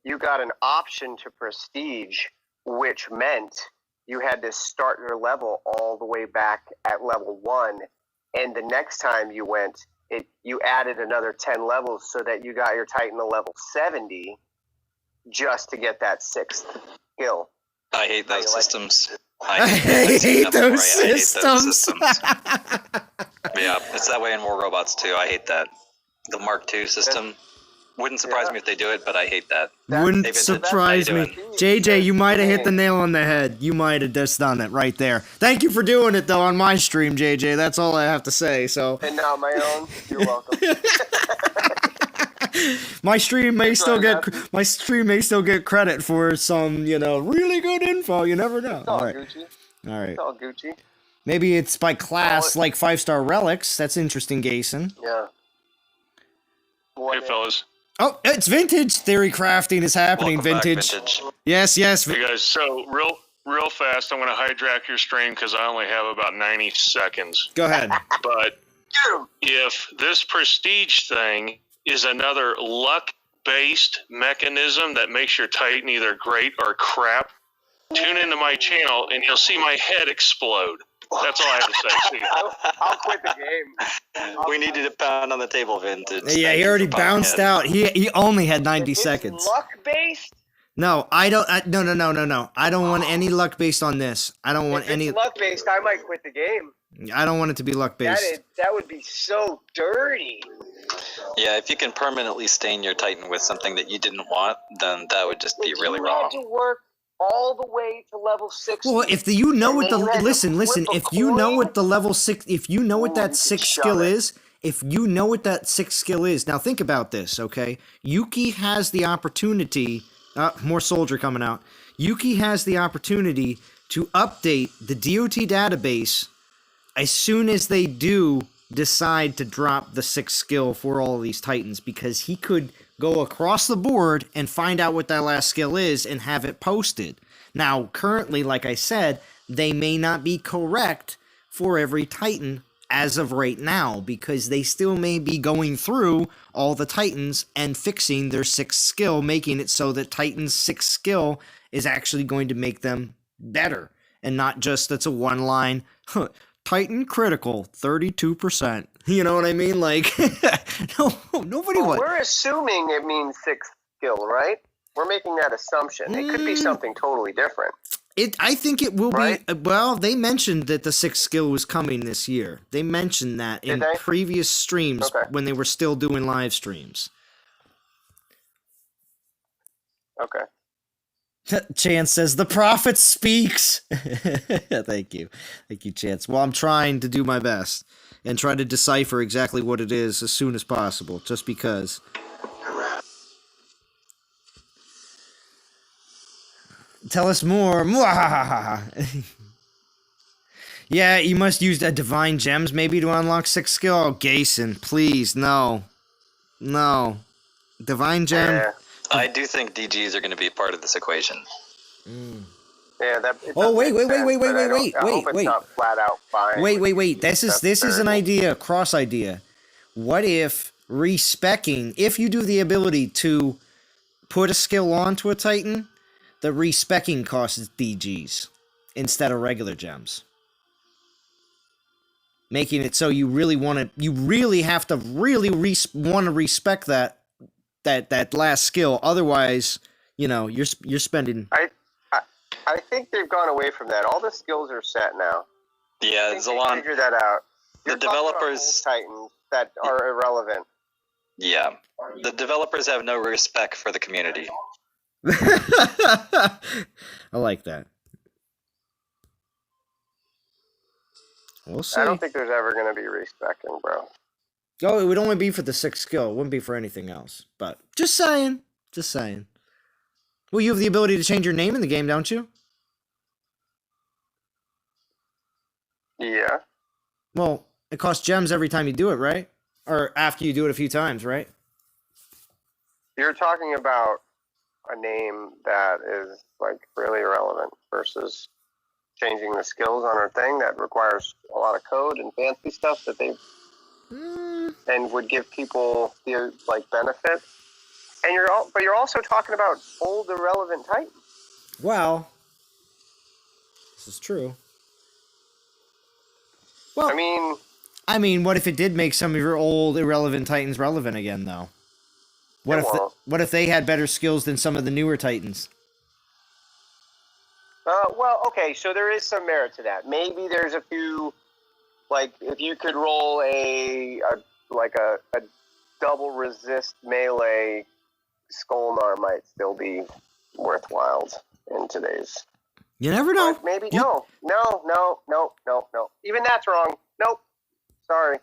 you got an option to prestige, which meant you had to start your level all the way back at level 1, and the next time you went, you added another 10 levels so that you got your Titan to level 70 just to get that 6th skill. I hate those systems. I hate those systems. Yeah, it's that way in War Robots too. I hate that. The Mark II system. Wouldn't surprise me if they do it, but I hate that. Wouldn't surprise me. JJ, you might have hit the nail on the head. You might have just done it right there. Thank you for doing it, though, on my stream, JJ. That's all I have to say. So. And now my own. You're welcome. My stream may still get credit for some, really good info. You never know. It's all Gucci. All right. It's all Gucci. Maybe it's by class, like 5-star relics. That's interesting, Gason. Yeah. Hey, fellas. Oh, it's vintage. Theory crafting is happening. Welcome back, vintage. Yes. Hey, guys. So, real fast, I'm going to hijack your stream because I only have about 90 seconds. Go ahead. But if this prestige thing is another luck-based mechanism that makes your Titan either great or crap, tune into my channel and you'll see my head explode. That's all I have to say. See you. I'll quit the game. We needed to pound on the table, Vintage. Yeah, he already bounced out. He only had 90 seconds. Luck-based? No, I don't. No. I don't want any luck based on this. I don't want any. Luck-based, I might quit the game. I don't want it to be luck based. That would be so dirty. Yeah, if you can permanently stain your Titan with something that you didn't want, then that would just be really wrong. You had to work all the way to level 60. Well, if you know what the listen, if you know what the level 6, if you know what that 6 skill is, now think about this, okay? Yuki has the opportunity. More soldier coming out. Yuki has the opportunity to update the DOT database as soon as they do decide to drop the 6th skill for all of these Titans, because he could go across the board and find out what that last skill is and have it posted. Now, currently, like I said, they may not be correct for every Titan as of right now, because they still may be going through all the Titans and fixing their 6th skill, making it so that Titan's 6th skill is actually going to make them better, and not just that's a one-line, Titan critical, 32%. You know what I mean? Like, nobody would. We're assuming it means 6th skill, right? We're making that assumption. It could be something totally different. I think it will be. Well, they mentioned that the 6th skill was coming this year. They mentioned that in previous streams when they were still doing live streams. Okay. Chance says, the prophet speaks. Thank you. Thank you, Chance. Well, I'm trying to do my best and try to decipher exactly what it is as soon as possible, just because. Tell us more. Yeah, you must use divine gems maybe to unlock 6th skill. Oh, Gason, please, no. Divine gem. Yeah. I do think DGs are going to be part of this equation. Yeah, wait. Not flat out fine. Wait. This is an idea, cross idea. What if respecking, if you do the ability to put a skill onto a Titan, the respecking costs DGs instead of regular gems, making it so you really have to want to respect that last skill. Otherwise, you're spending. I think they've gone away from that. All the skills are set now. Yeah, Zalon. Figure that out. The developers Titans that are irrelevant. Yeah, the developers have no respect for the community. I like that. We'll see. I don't think there's ever going to be respecting, bro. Oh, it would only be for the 6th skill. It wouldn't be for anything else. But just saying. Well, you have the ability to change your name in the game, don't you? Yeah. Well, it costs gems every time you do it, right? Or after you do it a few times, right? You're talking about a name that is like really irrelevant versus changing the skills on our thing that requires a lot of code and fancy stuff that they and would give people the benefit. And you're also talking about old irrelevant Titans. Well, this is true. Well, I mean, I mean, what if it did make some of your old irrelevant Titans relevant again, though? What if they had better skills than some of the newer Titans? Well, okay, so there is some merit to that. Maybe there's a few, like, if you could roll a double resist melee, Skullnar might still be worthwhile in today's. You never know. But maybe no. Even that's wrong. Nope. Sorry.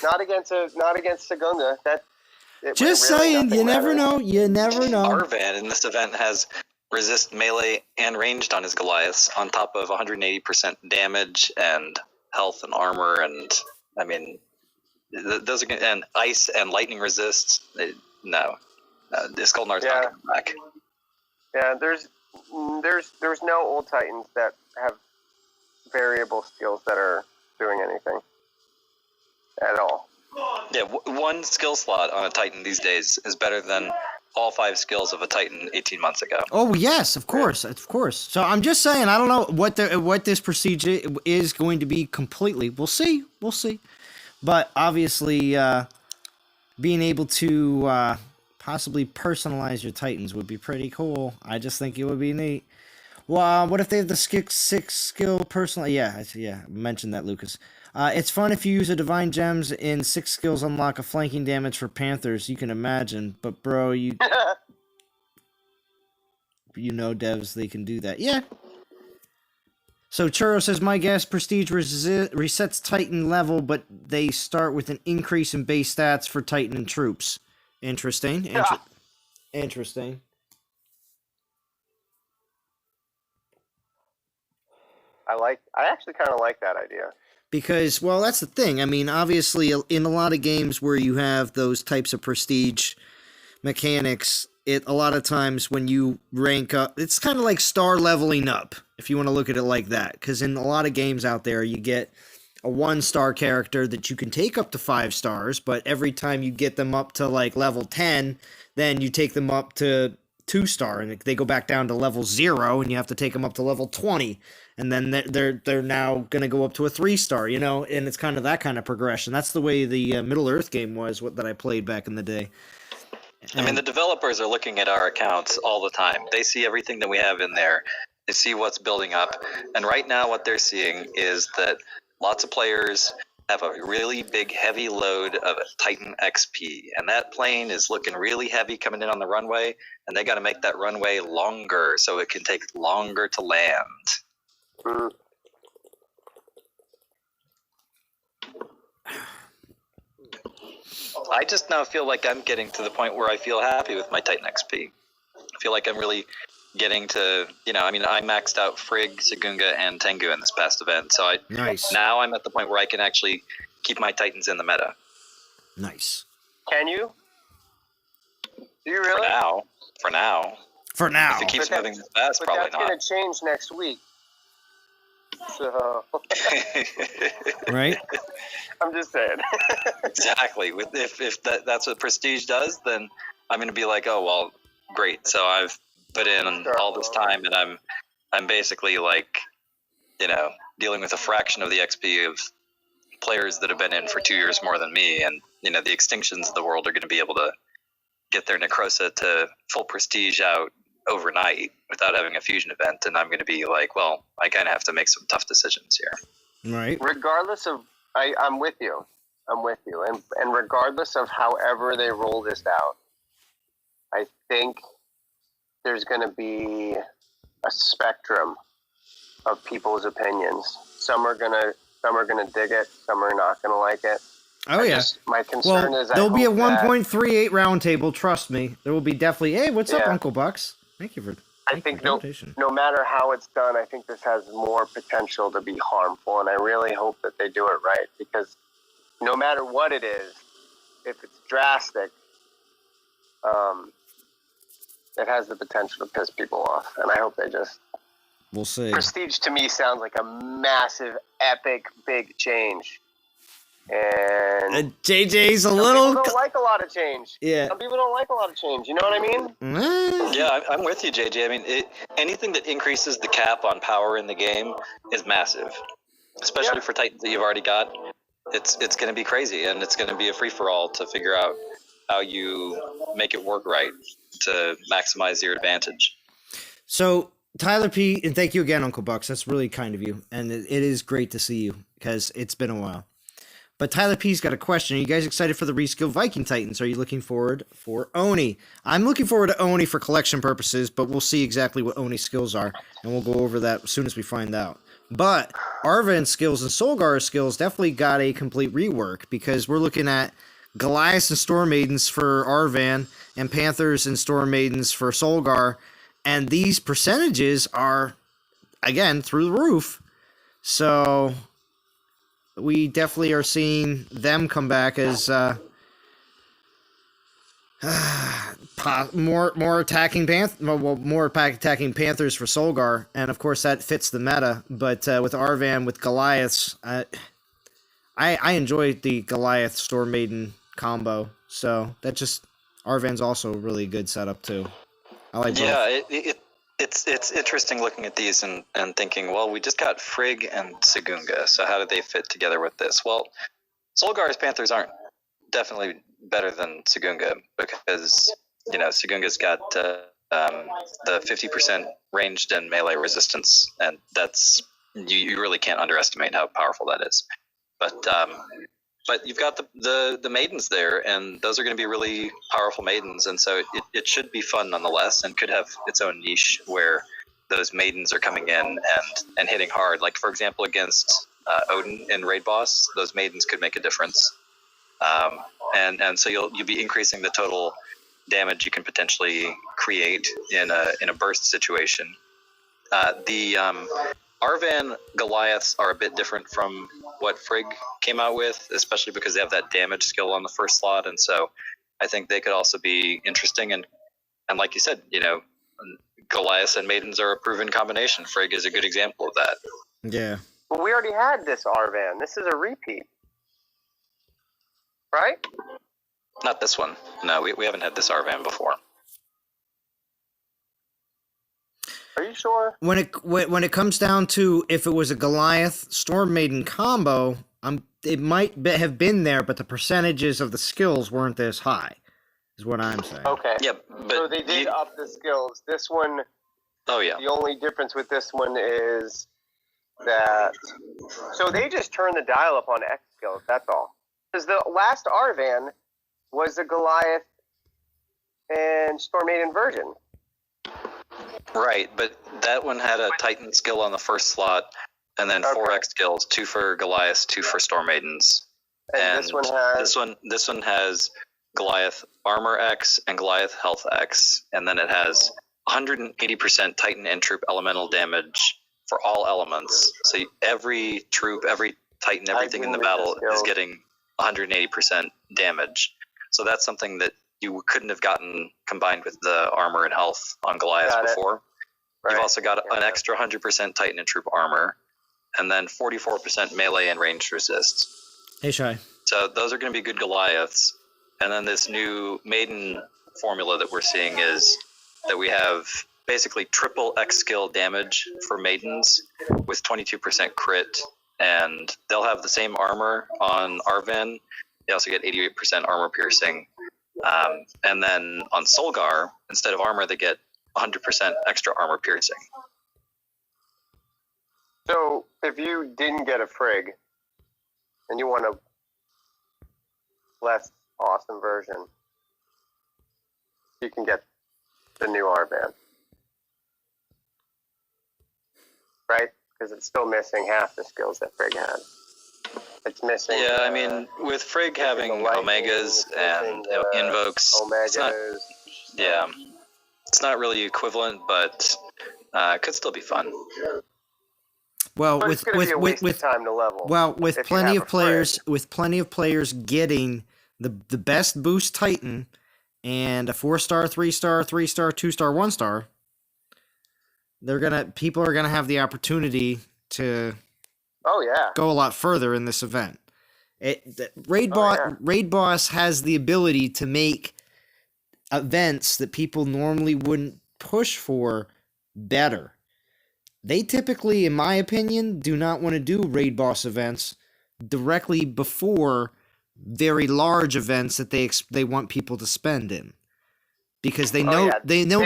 Not against Sagunga. Just really saying, you never know. You never know. Arvan in this event has resist melee and ranged on his Goliaths on top of 180% damage and health and armor, and I mean those are and ice and lightning resists. No, the Skullnar's not coming back. Yeah, there's no old Titans that have variable skills that are doing anything at all. Yeah, one skill slot on a Titan these days is better than all 5 skills of a Titan 18 months ago. Oh yes, of course. So I'm just saying, I don't know what this procedure is going to be completely. We'll see. But obviously, being able to possibly personalize your Titans would be pretty cool. I just think it would be neat. Well, what if they have the 6 skill personal? Yeah, I mentioned that, Lucas. It's fun if you use a Divine Gems in 6 skills unlock a flanking damage for Panthers. You can imagine. But, bro, you know devs, they can do that. Yeah. So, Churro says, my guess, Prestige resets Titan level, but they start with an increase in base stats for Titan and troops. Interesting. Interesting. I actually kind of like that idea. Because, well, that's the thing. I mean, obviously, in a lot of games where you have those types of prestige mechanics, a lot of times when you rank up, it's kind of like star leveling up, if you want to look at it like that. Because in a lot of games out there, you get a 1-star character that you can take up to 5 stars, but every time you get them up to, like, level 10, then you take them up to 2-star, and they go back down to level 0, and you have to take them up to level 20. And then they're now going to go up to a 3-star, you know, and it's kind of that kind of progression. That's the way the Middle Earth game was that I played back in the day. I mean, the developers are looking at our accounts all the time. They see everything that we have in there. They see what's building up. And right now what they're seeing is that lots of players have a really big, heavy load of Titan XP. And that plane is looking really heavy coming in on the runway. And they got to make that runway longer so it can take longer to land. I just now feel like I'm getting to the point where I feel happy with my Titan XP. I feel like I'm really getting to, I mean, I maxed out Frigg, Sagunga, and Tengu in this past event, so now I'm at the point where I can actually keep my Titans in the meta. Nice. Can you? Do you really? For now. If it keeps moving this fast, probably not. But that's going to change next week. So. Right? I'm just saying. Exactly. If that's what Prestige does, then I'm going to be like, oh, well, great. So I've put in all this time, and I'm basically like, dealing with a fraction of the XP of players that have been in for 2 years more than me, and the Extinctions of the world are going to be able to get their Necrosa to full Prestige out overnight without having a fusion event, and I'm going to be like, well, I kind of have to make some tough decisions here. Right. Regardless of, I'm with you, and regardless of however they roll this out, I think there's going to be a spectrum of people's opinions. Some are going to dig it, some are not going to like it. Oh, yeah. My concern is there'll be a 1.38 round table, trust me. There will be definitely, hey, what's up, Uncle Bucks? Thank you for I think no matter how it's done, I think this has more potential to be harmful, and I really hope that they do it right, because no matter what it is, if it's drastic, it has the potential to piss people off, and I hope they just... We'll see. Prestige to me sounds like a massive, epic, big change. And JJ's a some little... people don't like a lot of change. Yeah. Some people don't like a lot of change. You know what I mean? Yeah, I'm with you, JJ. I mean, anything that increases the cap on power in the game is massive, especially for Titans that you've already got. it's going to be crazy, and it's going to be a free for all to figure out how you make it work right to maximize your advantage. So Tyler P, and thank you again, Uncle Bucks. That's really kind of you, and it is great to see you because it's been a while. But Tyler P's got a question. Are you guys excited for the reskill Viking Titans? Are you looking forward for Oni? I'm looking forward to Oni for collection purposes, but we'll see exactly what Oni's skills are, and we'll go over that as soon as we find out. But Arvan's skills and Solgar's skills definitely got a complete rework because we're looking at Goliaths and Storm Maidens for Arvan and Panthers and Storm Maidens for Solgar, and these percentages are, again, through the roof. So we definitely are seeing them come back as more attacking attacking Panthers for Solgar, and of course that fits the meta. But with Arvan, with Goliaths, I enjoy the Goliath Storm Maiden combo. So that just Arvan's also a really good setup too. I like both. Yeah, it's interesting looking at these and thinking, well, we just got Frigg and Sagunga, so how do they fit together with this? Well, Solgar's Panthers aren't definitely better than Sagunga because, Sagunga's got the 50% ranged and melee resistance, and that's you really can't underestimate how powerful that is. But you've got the maidens there, and those are going to be really powerful maidens, and so it should be fun nonetheless, and could have its own niche where those maidens are coming in and hitting hard. Like, for example, against Odin in Raid Boss, those maidens could make a difference. And so you'll be increasing the total damage you can potentially create in a burst situation. The Arvan Goliaths are a bit different from what Frigg came out with, especially because they have that damage skill on the first slot, and so I think they could also be interesting. And like you said, Goliaths and Maidens are a proven combination. Frigg is a good example of that. Yeah. Well, we already had this Arvan. This is a repeat, right? Not this one. No, we haven't had this Arvan before. Are you sure? When it comes down to if it was a Goliath Storm Maiden combo, it might have been there, but the percentages of the skills weren't this high, is what I'm saying. Okay. Yeah, but so they did up the skills. This one. Oh yeah. The only difference with this one is that. So they just turned the dial up on X skills. That's all. Because the last Arvan was a Goliath and Storm Maiden version. Right, but that one had a Titan skill on the first slot, and then 4x skills, 2 for Goliaths, 2 for Storm Maidens. And this one has Goliath Armor X and Goliath Health X, and then it has 180% Titan and Troop elemental damage for all elements. So every troop, every Titan, everything in the battle is getting 180% damage. So that's something that you couldn't have gotten combined with the armor and health on Goliath before. Right. You've also got an extra 100% Titan and Troop armor, and then 44% melee and ranged resist. Hey, Shai. So those are going to be good Goliaths. And then this new Maiden formula that we're seeing is that we have basically triple X skill damage for Maidens with 22% crit, and they'll have the same armor on Arvan. They also get 88% armor piercing. And then on Solgar, instead of armor, they get 100% extra armor piercing. So if you didn't get a Frigg and you want a less awesome version, you can get the new Arvan. Right? Because it's still missing half the skills that Frigg had. It's missing. Yeah, I mean, with Frigg having Omegas and Invokes, it's not really equivalent, but it could still be fun. Well, with time to level. Well, with plenty of players getting the best boost Titan and a 4-star, 3-star, 3-star, 2-star, 1-star, people are gonna have the opportunity to go a lot further in this event. Raid Boss has the ability to make events that people normally wouldn't push for better. They typically, in my opinion, do not want to do Raid Boss events directly before very large events that they want people to spend in, because they know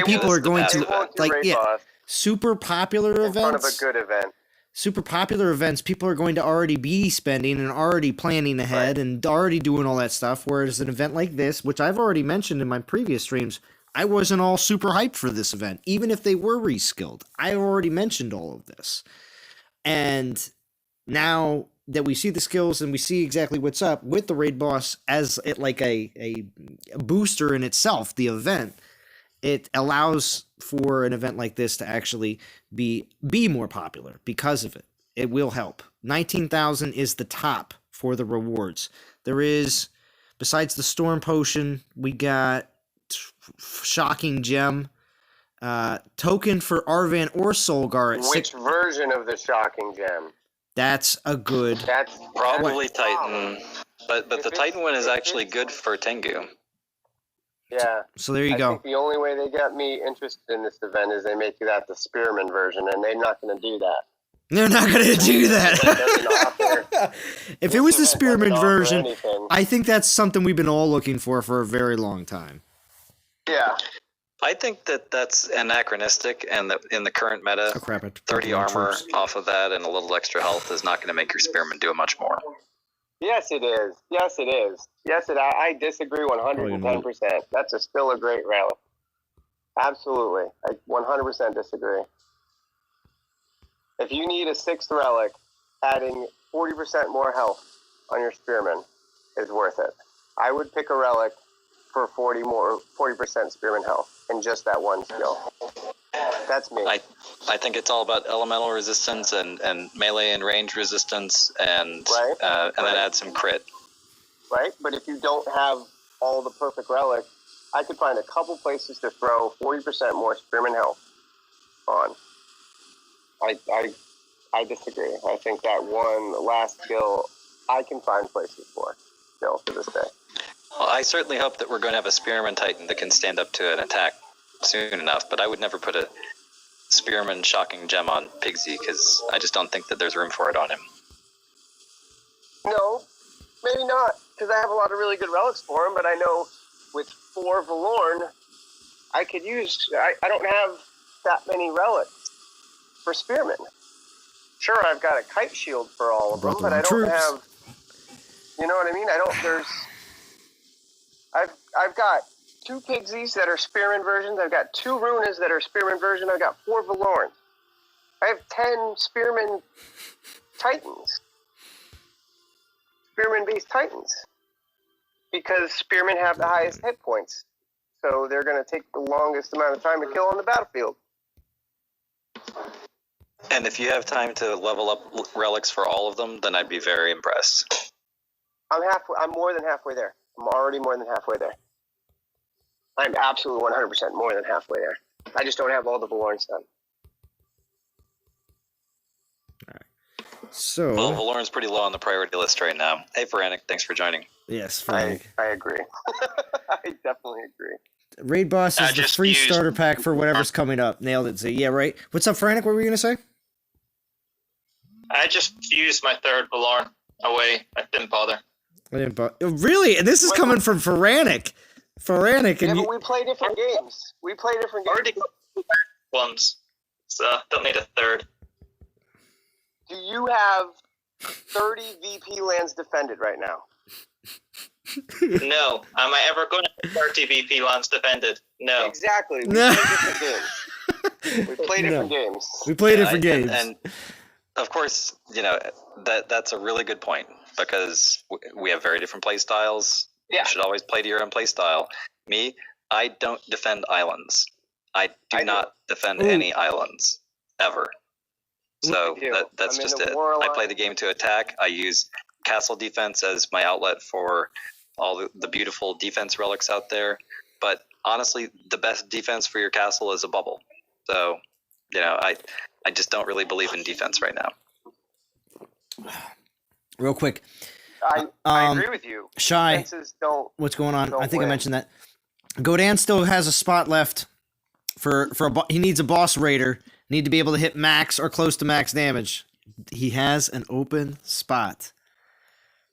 people are going to super popular events. In front of a good event. Super popular events, people are going to already be spending and already planning ahead and already doing all that stuff. Whereas an event like this, which I've already mentioned in my previous streams, I wasn't all super hyped for this event, even if they were reskilled. I already mentioned all of this. And now that we see the skills and we see exactly what's up with the raid boss as it like a booster in itself, the event, it allows for an event like this to actually be more popular because of it. It will help. 19,000 is the top for the rewards. There is, besides the Storm Potion, we got Shocking Gem, token for Arvan or Solgar. Which version of the Shocking Gem? That's a good... That's probably Titan. But the Titan one is actually good for Tengu. Yeah. So there you go. I think the only way they got me interested in this event is they make that the Spearman version, and they're not going to do that. They're not going to do that. If it was the Spearman version, I think that's something we've been all looking for a very long time. Yeah. I think that's anachronistic, and that in the current meta, 30 armor off of that and a little extra health is not going to make your Spearman do much more. Yes, it is. Yes, it is. Yes, I disagree 110%. That's still a great relic. Absolutely. I 100% disagree. If you need a 6th relic, adding 40% more health on your Spearman is worth it. I would pick a relic for 40% Spearman health in just that one skill. That's me. I think it's all about elemental resistance and melee and range resistance and then add some crit. Right, but if you don't have all the perfect relics, I could find a couple places to throw 40% more Spearman health on. I disagree. I think that one last skill I can find places for still to this day. Well, I certainly hope that we're going to have a Spearman Titan that can stand up to an attack soon enough, but I would never put a Spearman Shocking Gem on Pigsy because I just don't think that there's room for it on him. No, maybe not, because I have a lot of really good relics for him, but I know with 4 Valorn, I could use... I don't have that many relics for Spearman. Sure, I've got a Kite Shield for all of them, but I don't have... You know what I mean? I've got 2 Pigsies that are Spearman versions. I've got 2 Runas that are Spearman version. I've got 4 Valorns. I have 10 Spearman Titans. Spearman-based Titans. Because Spearmen have the highest hit points. So they're going to take the longest amount of time to kill on the battlefield. And if you have time to level up relics for all of them, then I'd be very impressed. I'm more than halfway there. I'm already more than halfway there. I'm absolutely 100% more than halfway there. I just don't have all the Valorns done. All right. So... Well, Valorn's pretty low on the priority list right now. Hey, Feranic, thanks for joining. Yes, Feranic. I agree. I definitely agree. Raid Boss is the free starter pack for whatever's coming up. Nailed it, Z. Yeah, right. What's up, Feranic? What were you going to say? I just used my 3rd Valorn away. I didn't bother. Really? And this is coming from Feranic. Feranic. Yeah, but we play different games. We play different games. Already ones, so don't need a 3rd. Do you have 30 VP lands defended right now? No. Am I ever going to have 30 VP lands defended? No. Exactly. We play different games. We play different games. We play different games. And of course, that's a really good point because we have very different play styles. Yeah. You should always play to your own play style. Me, I don't defend islands. I do not defend any islands ever. So that's just it. I play the game to attack. I use castle defense as my outlet for all the beautiful defense relics out there. But honestly, the best defense for your castle is a bubble. So, I just don't really believe in defense right now. Real quick. I agree with you. Shy, what's going on? I think I mentioned that. Godan still has a spot left for he needs a boss raider. Need to be able to hit max or close to max damage. He has an open spot.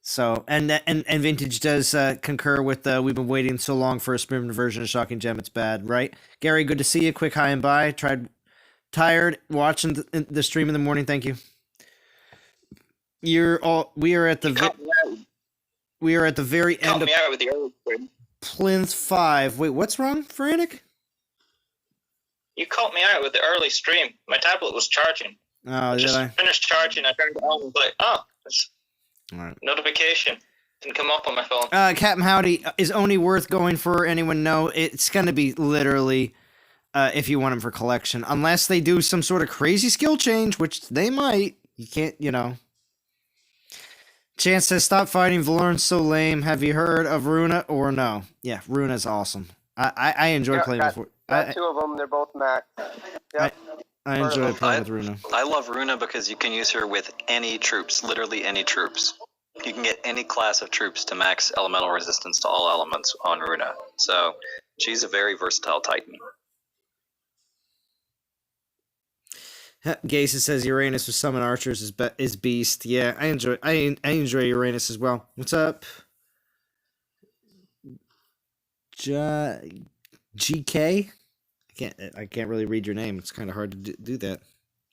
So and Vintage does concur with we've been waiting so long for a spin version of Shocking Gem. It's bad, right? Gary, good to see you. Quick hi and bye. Tired watching the stream in the morning. Thank you. We are at the very end of me out with the early stream. Plinth 5. Wait, what's wrong, Frantic? You caught me out with the early stream. My tablet was charging. Oh, did I? Finished charging. I turned it on and was like, it's All right. notification. Didn't come up on my phone. Captain Howdy, is Oni worth going for? Anyone know? It's going to be literally if you want him for collection. Unless they do some sort of crazy skill change, which they might. You can't, Chance says, stop fighting. Valorn's so lame. Have you heard of Runa or no? Yeah, Runa's awesome. I enjoy playing before. Got two of them. They're both Mac. Yep. I enjoy playing with Runa. I love Runa because you can use her with any troops, literally any troops. You can get any class of troops to max elemental resistance to all elements on Runa. So she's a very versatile Titan. Gason says Uranus with summon archers is beast. Yeah, I enjoy Uranus as well. What's up? GK? I can't really read your name. It's kind of hard to do that.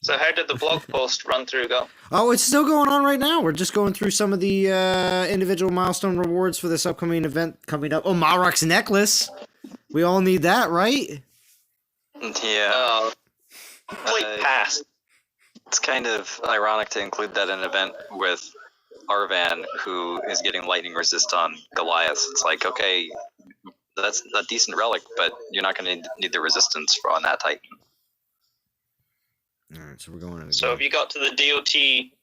So how did the blog post run through go? Oh, it's still going on right now. We're just going through some of the individual milestone rewards for this upcoming event coming up. Oh, Malrock's necklace. We all need that, right? Yeah. Complete pass. It's kind of ironic to include that in an event with Arvan, who is getting lightning resist on Goliath. It's like, okay, that's a decent relic, but you're not going to need the resistance on that Titan. All right, so we're going in. So have you got to the DOT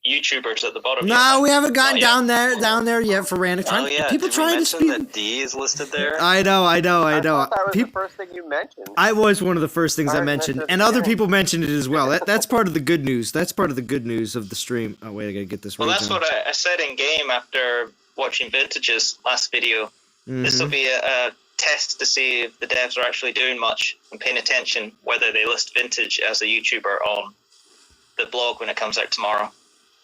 YouTubers at the bottom? No, we haven't gotten down there yet for random. People Did trying to speak. that D is listed there. I know. I thought that was the first thing you mentioned. I was one of the first things I mentioned, and other people mentioned it as well. That's part of the good news. That's part of the good news of the stream. Oh wait, I gotta get this right. Well, that's what I said in game after watching Vintage's last video. Mm-hmm. This will be a test to see if the devs are actually doing much and paying attention, whether they list Vintage as a YouTuber on the blog when it comes out tomorrow.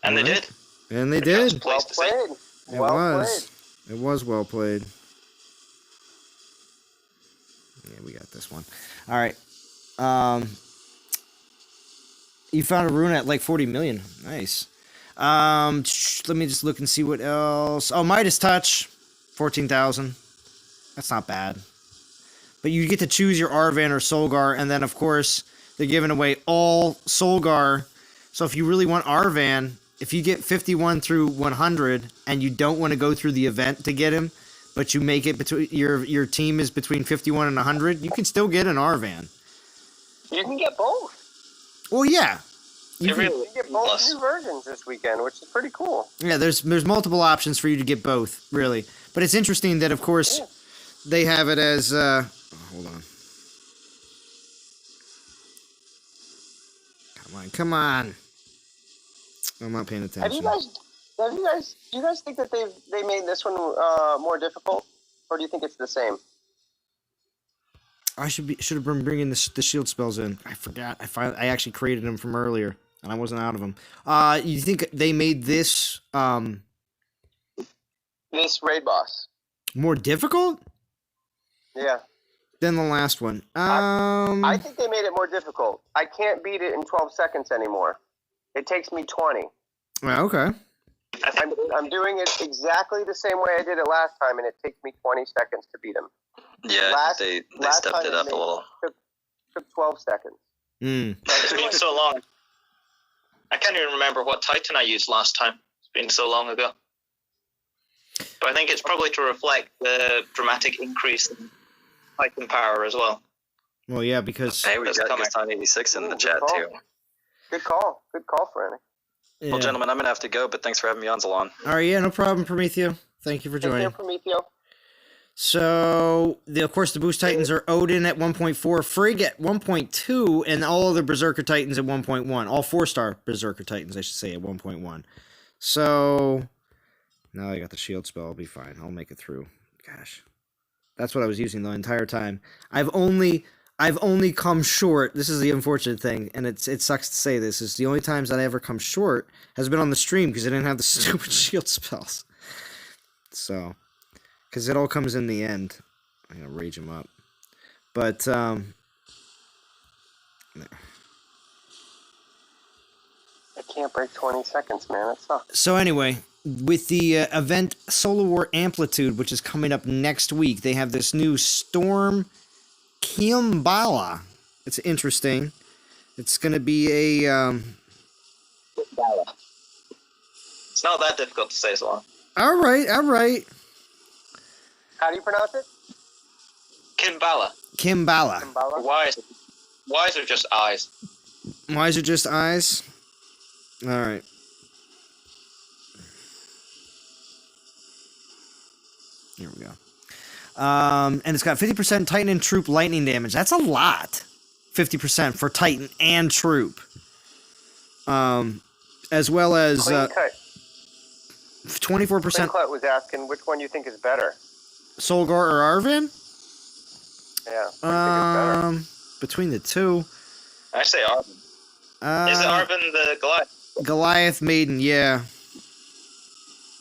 And they did. And they did. Well played. It was well played. Yeah, we got this one. All right. You found a rune at like 40 million. Nice. Let me just look and see what else. Oh, Midas Touch. 14,000. That's not bad. But you get to choose your Arvan or Solgar, and then, of course, they're giving away all Solgar. So if you really want Arvan, if you get 51 through 100, and you don't want to go through the event to get him, but you make it between your team is between 51 and 100, you can still get an Arvan. You can get both. Well, yeah. You can get both new versions this weekend, which is pretty cool. Yeah, there's multiple options for you to get both, really. But it's interesting that, of course, they have it as... hold on. Come on. I'm not paying attention. Do you guys think that they made this one more difficult, or do you think it's the same? I should have been bringing the shield spells in. I forgot. I actually created them from earlier, and I wasn't out of them. You think they made this this raid boss more difficult? Yeah. Than the last one. I think they made it more difficult. I can't beat it in 12 seconds anymore. It takes me 20. Well, okay. I'm doing it exactly the same way I did it last time, and it takes me 20 seconds to beat him. Yeah, they stepped it up a little. Took 12 seconds. It's been so long. I can't even remember what Titan I used last time. It's been so long ago. But I think it's probably to reflect the dramatic increase in Titan power as well. Well, yeah, because... Hey, we got Gaston 86 in the chat, too. Good call, Franny. Yeah. Well, gentlemen, I'm going to have to go, but thanks for having me on, Zalon. All right, yeah, no problem, Prometheo. Thank you for joining. Thank you, Prometheo. So, of course, the Boost Titans are Odin at 1.4, Frigg at 1.2, and all other Berserker Titans at 1.1. All 4-star Berserker Titans, I should say, at 1.1. So, now I got the shield spell. I'll be fine. I'll make it through. Gosh. That's what I was using the entire time. I've only come short. This is the unfortunate thing, and it sucks to say this. Is the only times that I ever come short has been on the stream because I didn't have the stupid shield spells. So, because it all comes in the end. I'm going to rage him up. But, I can't break 20 seconds, man. That sucks. so anyway, with the event Solar War Amplitude, which is coming up next week, they have this new Storm Kimbala. It's interesting. It's going to be a... It's not that difficult to say, so. All right. How do you pronounce it? Kimbala. Kimbala. Kimbala? Y's are just eyes. Why is it just eyes? All right. Here we go. And it's got 50% Titan and Troop lightning damage. That's a lot. 50% for Titan and Troop. As well as 24%. Cut was asking which one you think is better. Solgar or Arvin? Yeah. Which do you think is better? Between the two. I say Arvin. Is it Arvin the Goliath? Goliath Maiden, yeah.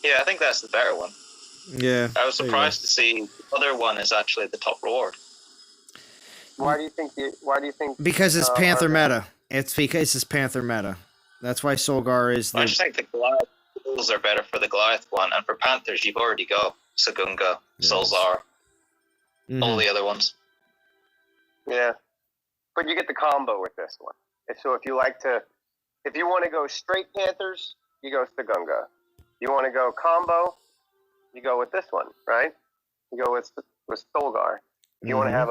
Yeah, I think that's the better one. Yeah. I was surprised to see the other one is actually the top reward. Why do you think? Because it's Panther Arvin? meta. It's because it's Panther meta. That's why Solgar is I the... just think the Goliath rules are better for the Goliath one, and for Panthers, you've already got Sagunga, Yes. Solzar, Mhm. all the other ones. Yeah, but you get the combo with this one. So if you want to go straight Panthers, you go Sagunga. You want to go combo, you go with this one, right? You go with Solgar. If you want to have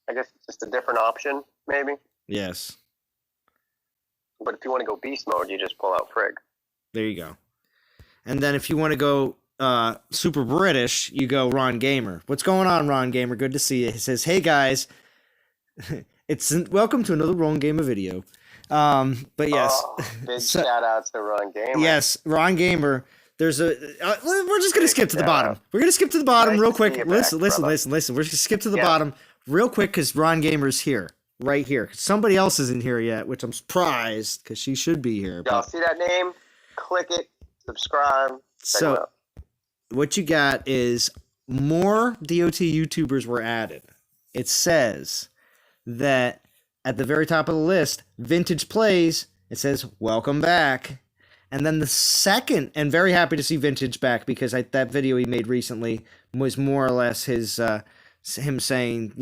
I guess it's just a different option, maybe. Yes. But if you want to go beast mode, you just pull out Frigg. There you go. And then if you want to go super British, you go Ron Gamer. What's going on, Ron Gamer? Good to see you. He says, hey guys, welcome to another Ron Gamer video. But yes. Big shout outs to Ron Gamer. Yes, Ron Gamer. There's a... we're just going to skip to the bottom. We're going to skip to the bottom Nice real to quick. see you Listen. back, We're going to skip to the bottom real quick because Ron Gamer's here. Right here. Somebody else isn't here yet, which I'm surprised because she should be here. Y'all see that name? Click it. Subscribe. So what you got is more DOT YouTubers were added. It says that at the very top of the list, Vintage Plays, it says, welcome back. And then the second, and very happy to see Vintage back because that video he made recently was more or less him saying,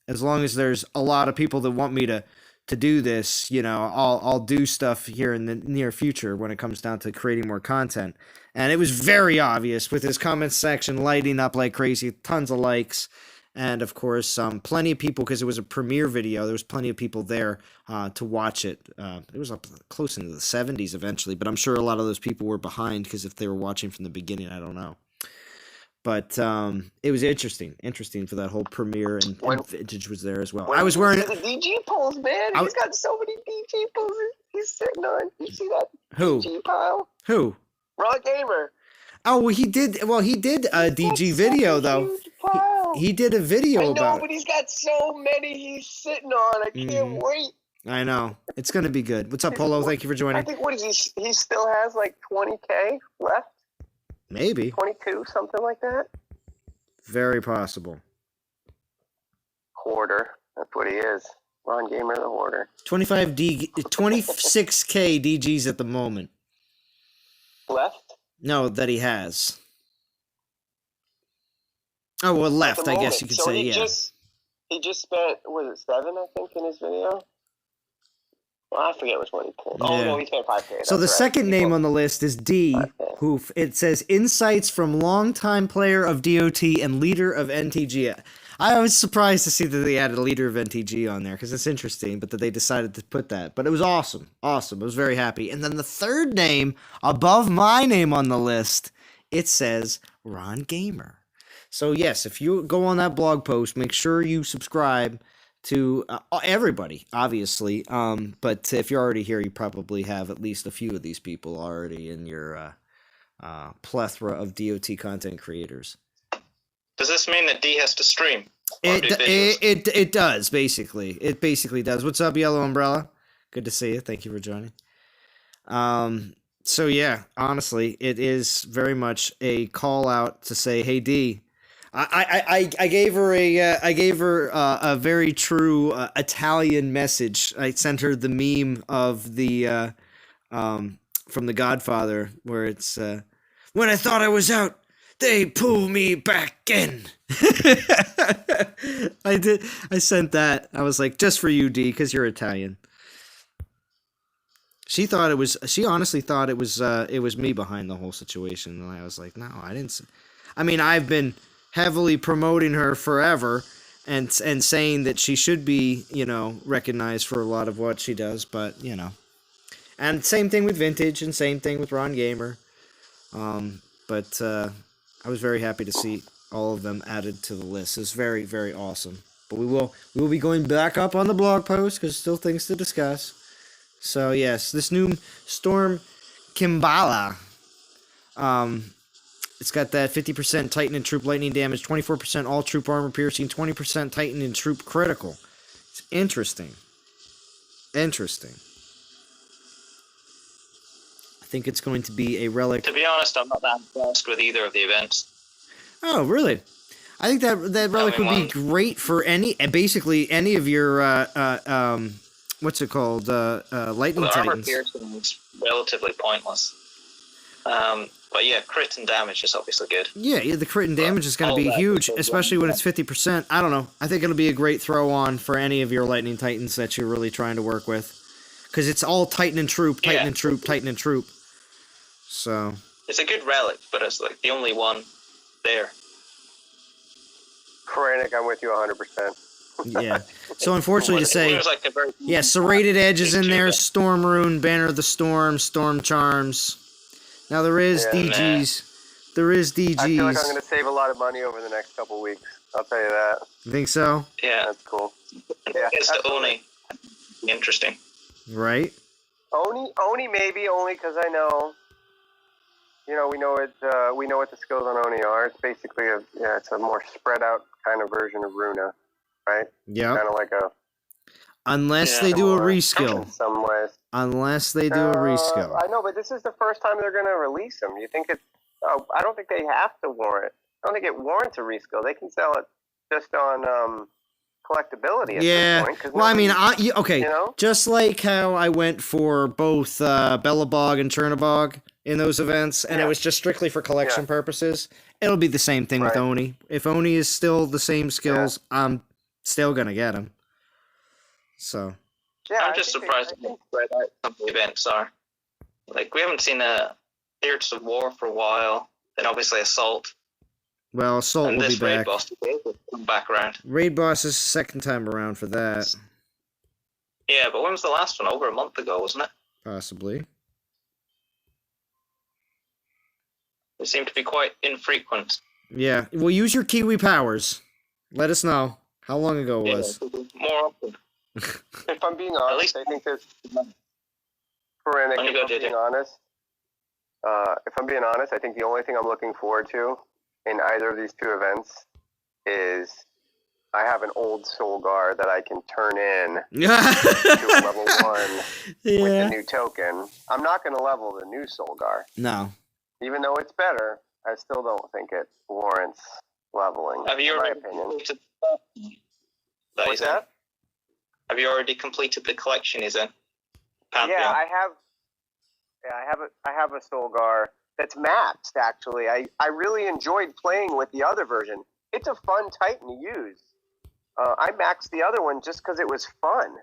as long as there's a lot of people that want me to do this, I'll do stuff here in the near future when it comes down to creating more content. And it was very obvious with his comment section lighting up like crazy, tons of likes. And of course, plenty of people, because it was a premiere video, there was plenty of people there to watch it. It was up close into the 70s eventually, but I'm sure a lot of those people were behind because if they were watching from the beginning, I don't know. But it was interesting for that whole premiere, and Vintage was there as well. I was wearing the DG pulls, man. He's got so many DG pulls he's sitting on. You see that DG pile? Who? Ron Gamer. Oh, well, he did a DG video though. He did a video about it. But he's got so many he's sitting on. I can't wait. I know. It's gonna be good. What's up, Polo? Thank you for joining. I think he still has like 20K left. Maybe 22, something like that. Very possible. Hoarder. That's what he is. Ron Gamer, the hoarder. 26K DGs at the moment. Left? No, that he has. Oh, well, left, I guess you could say, yeah. He just spent, was it 7, I think, in his video? Well, I forget which one he pulled. Oh, no, he spent 5K. So the second name on the list is D, who it says insights from longtime player of DOT and leader of NTG. I was surprised to see that they added a leader of NTG on there because it's interesting, but that they decided to put that. But it was awesome. Awesome. I was very happy. And then the third name above my name on the list, it says Ron Gamer. So yes, if you go on that blog post, make sure you subscribe to everybody, obviously. But if you're already here, you probably have at least a few of these people already in your plethora of DOT content creators. Does this mean that D has to stream? It does, basically. It basically does. What's up, Yellow Umbrella? Good to see you. Thank you for joining. So yeah, honestly, it is very much a call out to say, "Hey D." I gave her a very true Italian message. I sent her the meme of the from The Godfather where it's when I thought I was out, they pull me back in. I did. I sent that. I was like, just for you, D, because you're Italian. She thought it was. She honestly thought it was me behind the whole situation, and I was like, no, I didn't. I mean, I've been heavily promoting her forever, and saying that she should be, recognized for a lot of what she does, but and same thing with Vintage, and same thing with Ron Gamer. But I was very happy to see all of them added to the list. It's very, very awesome. But we will be going back up on the blog post because still things to discuss. So yes, this new Storm Kimbala, it's got that 50% Titan and Troop lightning damage, 24% all troop armor piercing, 20% Titan and Troop critical. It's interesting. Interesting. I think it's going to be a relic. To be honest, I'm not that impressed with either of the events. Oh, really? I think that relic would be great for basically any of your what's it called? Lightning the Titans. Armor piercing is relatively pointless. But yeah, crit and damage is obviously good. Yeah, the crit and damage is going to be huge, especially when it's 50%. I don't know. I think it'll be a great throw on for any of your Lightning Titans that you're really trying to work with. Because it's all Titan and Troop, Titan and Troop, Titan and Troop. So it's a good relic, but it's like the only one there. Krennic, I'm with you 100%. Yeah. So unfortunately to say, yeah, Serrated Edge is in there, Storm Rune, Banner of the Storm, Storm Charms. Now there is DGs. There is DGs. I feel like I'm going to save a lot of money over the next couple weeks. I'll tell you that. You think so? Yeah. That's cool. Yeah, it's the Oni. Interesting. Right? Oni maybe only because I know. We know what the skills on Oni are. It's basically it's a more spread out kind of version of Runa, right? Yeah. Kind of like a. Unless they do a reskill. In some ways. Unless they do a reskill. I know, but this is the first time they're going to release them. You think it? I don't think they have to warrant. I don't think it warrants a reskill. They can sell it just on collectability at this point. Well, I mean, okay. Just like how I went for both Bellabog and Chernabog in those events, and it was just strictly for collection purposes, it'll be the same thing with Oni. If Oni is still the same skills, I'm still going to get him. So. Yeah, I'm just surprised how spread out some of the events are. Like, we haven't seen a Theatres of War for a while, then obviously Assault. Well, Assault will be back. Raid Boss will come back around. Raid Boss is second time around for that. Yeah, but when was the last one? Over a month ago, wasn't it? Possibly. They seem to be quite infrequent. Yeah, well, use your Kiwi powers. Let us know how long ago it was. More often. If I'm being honest, I think there's. Krennic, if I'm being honest, I think the only thing I'm looking forward to in either of these two events is I have an old Solgar that I can turn in to level 1 with the new token. I'm not going to level the new Solgar. No. Even though it's better, I still don't think it warrants leveling. Have you already completed What's that? Have you already completed the collection? Is it? Pantheon? Yeah, I have. Yeah, I have a Solgar that's maxed. Actually, I really enjoyed playing with the other version. It's a fun Titan to use. I maxed the other one just because it was fun.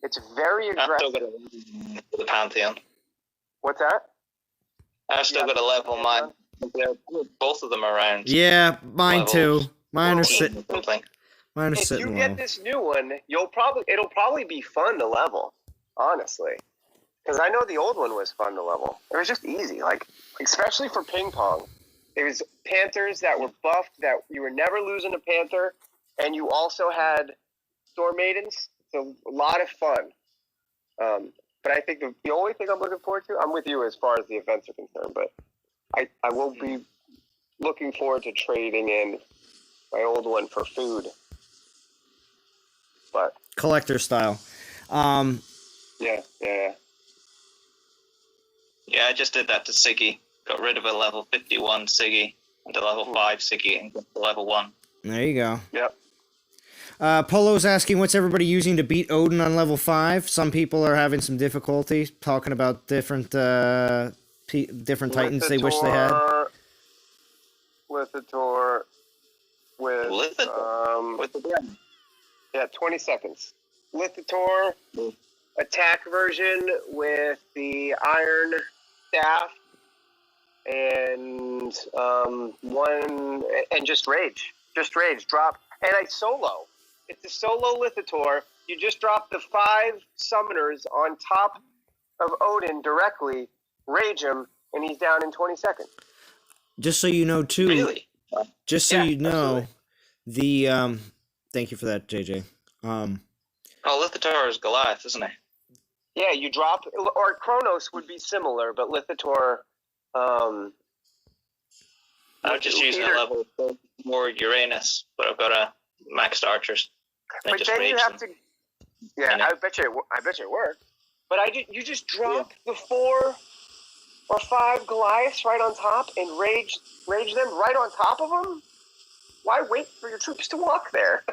It's very aggressive. I've still got to level the Pantheon. What's that? I've still got to level mine. Both of them are around. Yeah, mine too. Mine are sitting. Mine are sitting. If you get this new one, it'll probably be fun to level. Honestly, because I know the old one was fun to level. It was just easy, like especially for ping pong. There was Panthers that were buffed that you were never losing a Panther, and you also had Storm Maidens. So a lot of fun. But I think the only thing I'm looking forward to, I'm with you as far as the events are concerned, but I will be looking forward to trading in my old one for food. But collector style. Yeah. Yeah, I just did that to Siggy. Got rid of a level 51 Siggy and a level 5 Siggy and got to level 1. There you go. Yep. Polo's asking, what's everybody using to beat Odin on level 5? Some people are having some difficulty talking about different titans they wish they had. Lithator with the brain. Yeah, 20 seconds. Lithator attack version with the iron staff and just rage. Just rage. Drop. And I solo. It's a solo Lithator. You just drop the 5 summoners on top of Odin directly, rage him, and he's down in 20 seconds. Just so you know, too. Really? Just so you know, absolutely. the thank you for that, JJ. Lithator is Goliath, isn't he? Yeah, you drop, or Kronos would be similar, but Lithator. I'm just using a level 4 Uranus, but I've got a maxed archers. But then you have to. Yeah, I bet you it worked. But you just drop the 4 or 5 Goliaths right on top and rage them right on top of them. Why wait for your troops to walk there?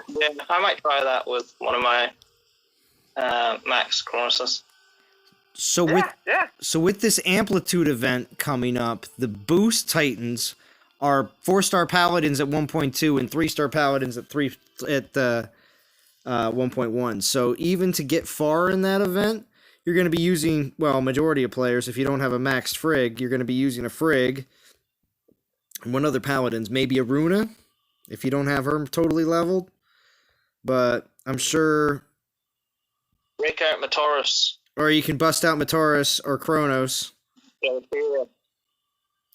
Yeah, I might try that with one of my max Cronoses. So with this Amplitude event coming up, the boost Titans are 4-star Paladins at 1.2 and 3-star Paladins at 1.1. So even to get far in that event, you're going to be using, majority of players, if you don't have a maxed Frigg, you're going to be using a Frigg and one other Paladins, maybe a Runa, if you don't have her totally leveled. But I'm sure... Break out Mataurus. Or you can bust out Mataurus or Kronos.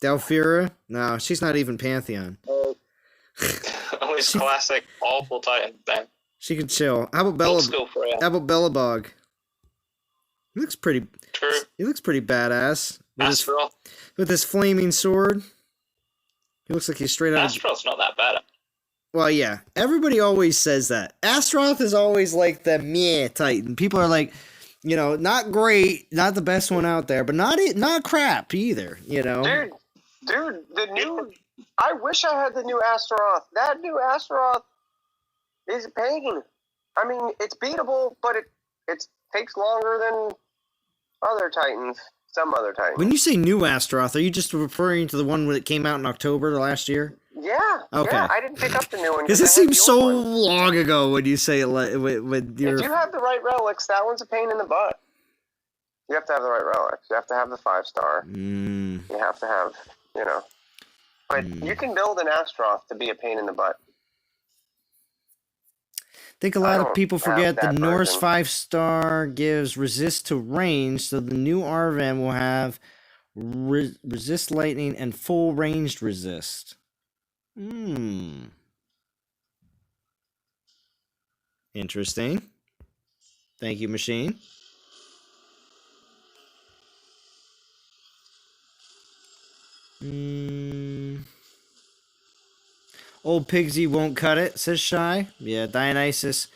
Delphira? No, she's not even Pantheon. Always classic, awful Titan then. She can chill. How about Bellabog? He looks pretty. True. He looks pretty badass Astaroth. With his flaming sword. He looks like he's straight out. Astaroth's not that bad. Well, yeah. Everybody always says that. Astaroth is always like the meh Titan. People are like, not great, not the best one out there, but not crap either. Dude, the new. I wish I had the new Astaroth. That new Astaroth is a pain. I mean, it's beatable, but it takes longer than other Titans. Some other Titans. When you say new Astaroth, are you just referring to the one that came out in October last year? Yeah. Okay. Yeah, I didn't pick up the new one. Because it seems so long ago when you say it. If you have the right relics, that one's a pain in the butt. You have to have the right relics. You have to have the 5-star. You have to have, But you can build an Astaroth to be a pain in the butt. I think a lot of people forget the Norse 5-star gives resist to range, so the new Arvan will have resist lightning and full ranged resist. Interesting. Thank you, machine. Old Pigsy won't cut it, says Shy. Yeah, Dionysus.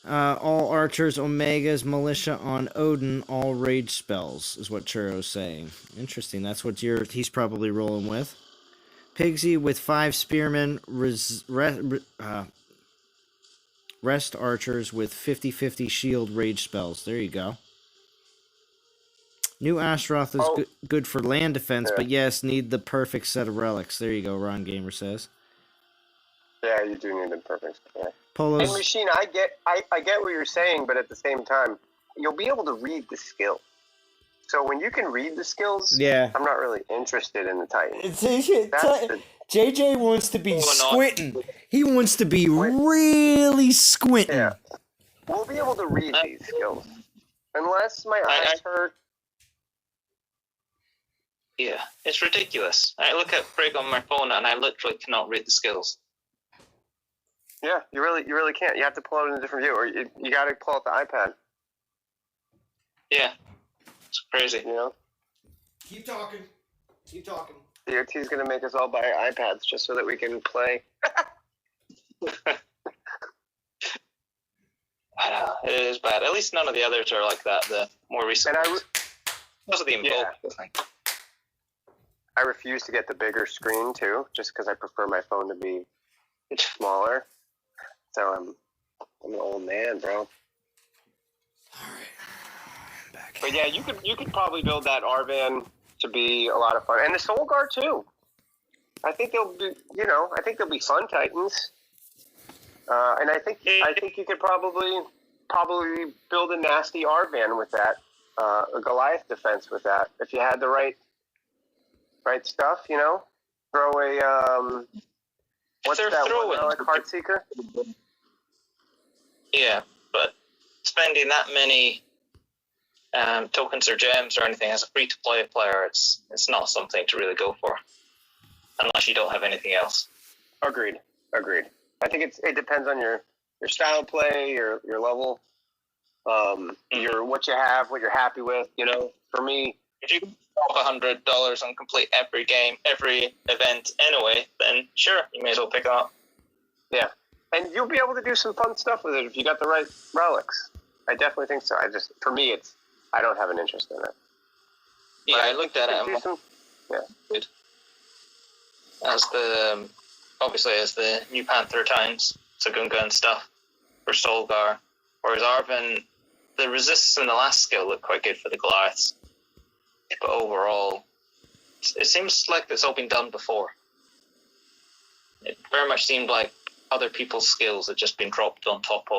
All archers, omegas, militia on Odin, all rage spells, is what Churro's saying. Interesting, that's what he's probably rolling with. Pigsy with 5 spearmen, rest archers with 50-50 shield rage spells. There you go. New Astaroth is good for land defense, but yes, need the perfect set of relics. There you go, Ron Gamer says. Yeah, you do need the perfect set. Polo's... And Machine, I get what you're saying, but at the same time, you'll be able to read the skill. So when you can read the skills, I'm not really interested in the Titan. JJ wants to be squinting. He wants to be really squinting. Yeah. We'll be able to read these skills. Unless my eyes hurt. Yeah, it's ridiculous. I look at Frigg on my phone and I literally cannot read the skills. Yeah, you really can't. You have to pull it in a different view, or you got to pull out the iPad. Yeah, it's crazy. Keep talking. DOT's going to make us all buy iPads just so that we can play. I know, it is bad. At least none of the others are like that, the more recent ones. Because of the invoke, I think. I refuse to get the bigger screen too, just because I prefer my phone to be smaller. So I'm an old man, bro. All right, back. But yeah, you could probably build that R-Van to be a lot of fun, and the Solgar too. I think they'll be fun Titans, and I think you could probably build a nasty R-Van with that, a Goliath defense with that, if you had the right stuff, you know. Throw a what's that one? Like Heartseeker. Yeah, but spending that many tokens or gems or anything as a free-to-play player, it's not something to really go for, unless you don't have anything else. Agreed. I think it depends on your style of play, your level, your what you have, what you're happy with. You know, for me, if you can drop $100 and complete every game, every event anyway, then sure, you may as well pick it up. Yeah, and you'll be able to do some fun stuff with it if you got the right relics. I definitely think so. For me, I don't have an interest in it. Yeah, I looked at it. Good. As the new Panther Titans, Sagunga and stuff for Solgar, whereas Arvin, the resistance in the last skill looked quite good for the Goliaths, but overall, it seems like it's all been done before. It very much seemed like other people's skills had just been dropped on top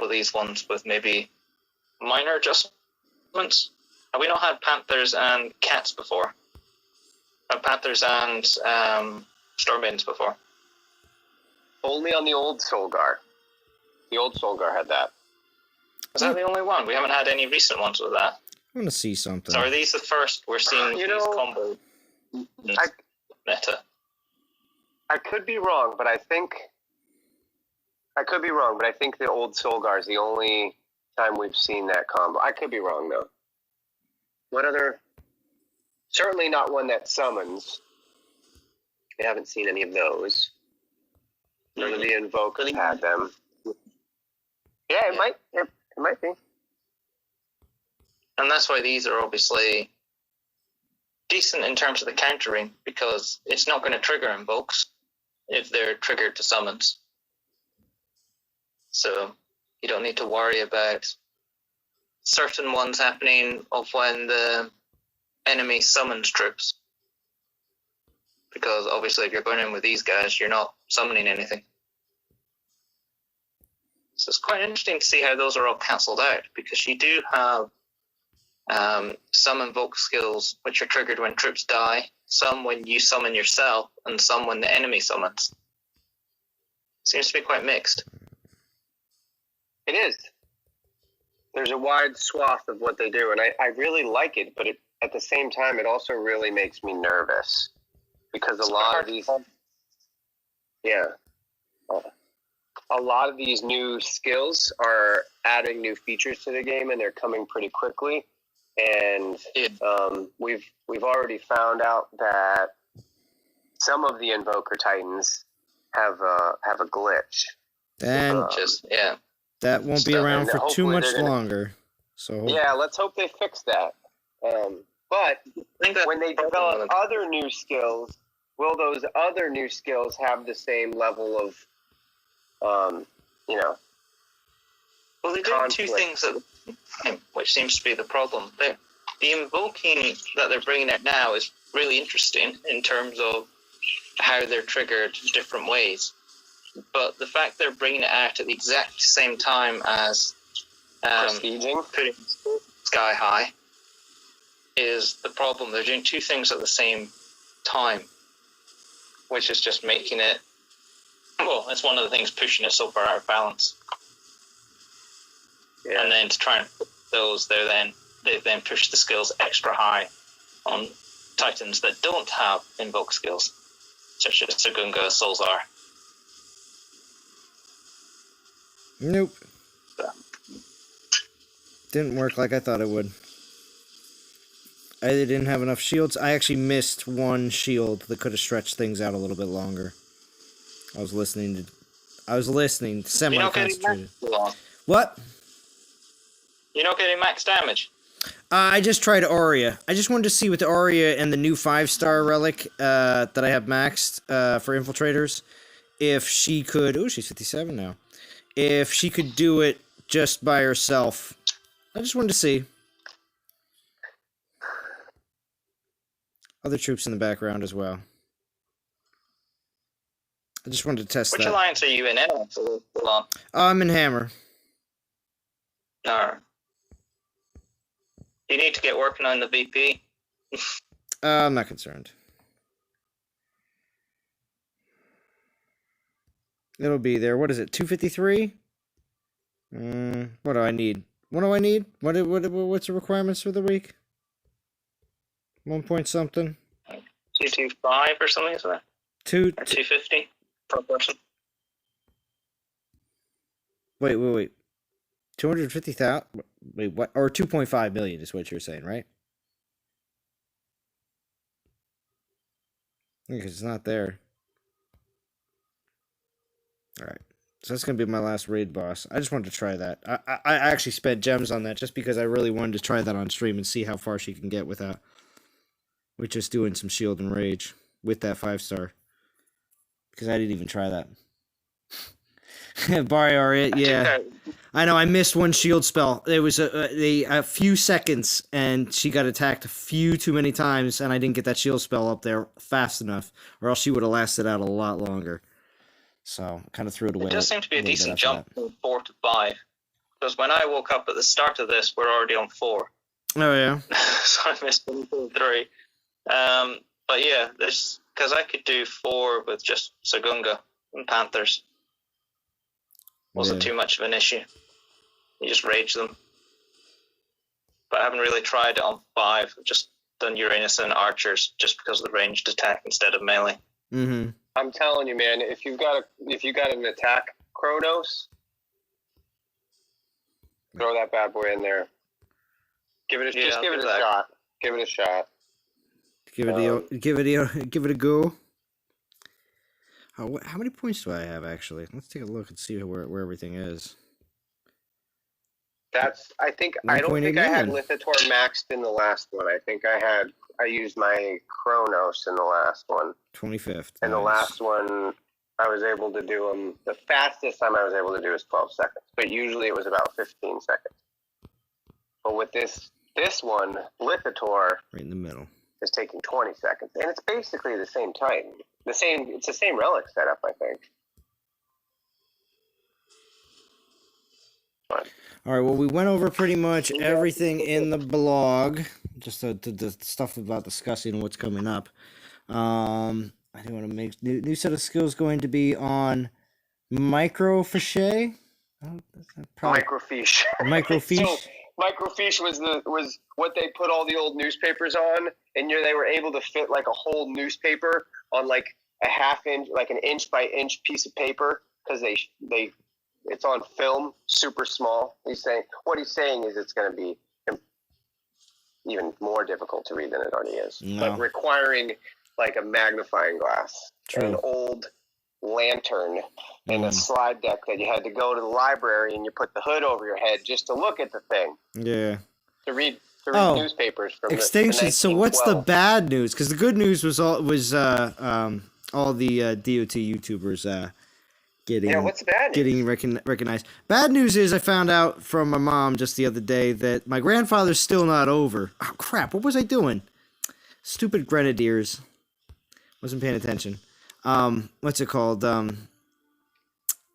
of these ones with maybe minor adjustments. Have we not had Panthers and Cats before? Panthers and Stormbands before? Only on the old Solgar. The old Solgar had that. Is that the only one? We haven't had any recent ones with that. I'm gonna see something. So are these the first we're seeing these combo meta? I could be wrong, but I think the old Solgar is the only time we've seen that combo. I could be wrong though. What other? Certainly not one that summons. We haven't seen any of those. None of the Invokers had them. Yeah, it might be. And that's why these are obviously decent in terms of the countering, because it's not going to trigger Invokes if they're triggered to summons. So you don't need to worry about certain ones happening of when the enemy summons troops. Because obviously if you're going in with these guys, you're not summoning anything. So it's quite interesting to see how those are all cancelled out, because you do have some invoke skills which are triggered when troops die, some when you summon yourself, and some when the enemy summons. Seems to be quite mixed. It is. There's a wide swath of what they do, and I really like it, but at the same time, it also really makes me nervous, because a lot of these new skills are adding new features to the game, and they're coming pretty quickly. And we've already found out that some of the Invoker Titans have a glitch. And that won't be around for too much longer. So yeah, let's hope they fix that. But when they develop other new skills, will those other new skills have the same level of, Well, they're doing two things at the time, which seems to be the problem. The invoking that they're bringing out now is really interesting in terms of how they're triggered different ways. But the fact they're bringing it out at the exact same time as putting sky high is the problem. They're doing two things at the same time, which is just making it, well, it's one of the things pushing it so far out of balance. Yeah. And then to try and put those, they then push the skills extra high on Titans that don't have invoke skills, such as Sagunga, Solzar. Nope. Didn't work like I thought it would. I didn't have enough shields. I actually missed one shield that could have stretched things out a little bit longer. I was listening, semi-concentrated. What? You're not getting max damage? I just tried Aria. I just wanted to see with the Aria and the new 5-star relic that I have maxed for infiltrators, if she could. Oh, she's 57 now. If she could do it just by herself. I just wanted to see. Other troops in the background as well. I just wanted to test Which that. alliance are you in anyway? I'm in Hammer. No. You need to get working on the VP. I'm not concerned. It'll be there. What is it? 253? What do I need? What do I need? What's the requirements for the week? 1 point something. 225 or something, isn't it? Or 250 per person. Wait. 250,000? Wait, what? Or 2.5 million is what you're saying, right? Because it's not there. Alright. So that's going to be my last raid boss. I just wanted to try that. I actually spent gems on that just because I really wanted to try that on stream and see how far she can get with that. With just doing some shield and rage with that 5-star. Because I didn't even try that. Barry, yeah. I know, I missed one shield spell. It was a few seconds, and she got attacked a few too many times, and I didn't get that shield spell up there fast enough, or else she would have lasted out a lot longer. So, kind of threw it away. It does seem to be a decent jump from 4 to 5. Because when I woke up at the start of this, we're already on 4. Oh, yeah? So I missed 1, 2, 3. But yeah, because I could do 4 with just Sagunga and Panthers. Wasn't too much of an issue. You just rage them. But I haven't really tried it on 5. I've just done Uranus and Archers just because of the ranged attack instead of melee. Mm-hmm. I'm telling you, man, if you got an attack Kronos, throw that bad boy in there. Give it a shot. Give it a shot. Give it a go. How many points do I have actually? Let's take a look and see where everything is. I don't think I had Lithator maxed in the last one. I think I used my Kronos in the last one. 25th. And the last one, I was able to do them. The fastest time I was able to do is 12 seconds, but usually it was about 15 seconds. But with this one, Lithator, right in the middle, is taking 20 seconds, and it's basically the same Titan. It's the same relic setup, I think. But, all right, well, we went over pretty much everything in the blog, just the stuff about discussing what's coming up. I do want to make new set of skills going to be on microfiche. Microfiche. Microfiche. So, microfiche was what they put all the old newspapers on, and they were able to fit like a whole newspaper on like a half inch, like an inch by inch piece of paper, because it's on film, super small. What he's saying is it's going to be even more difficult to read than it already is, but requiring like a magnifying glass, and an old lantern, and a slide deck that you had to go to the library and you put the hood over your head just to look at the thing. Yeah. To read newspapers from Extinction. So what's the bad news? Because the good news was all the DOT YouTubers getting what's the bad news? getting recognized. Bad news is I found out from my mom just the other day that my grandfather's still not over. Oh crap! What was I doing? Stupid grenadiers. Wasn't paying attention. What's it called?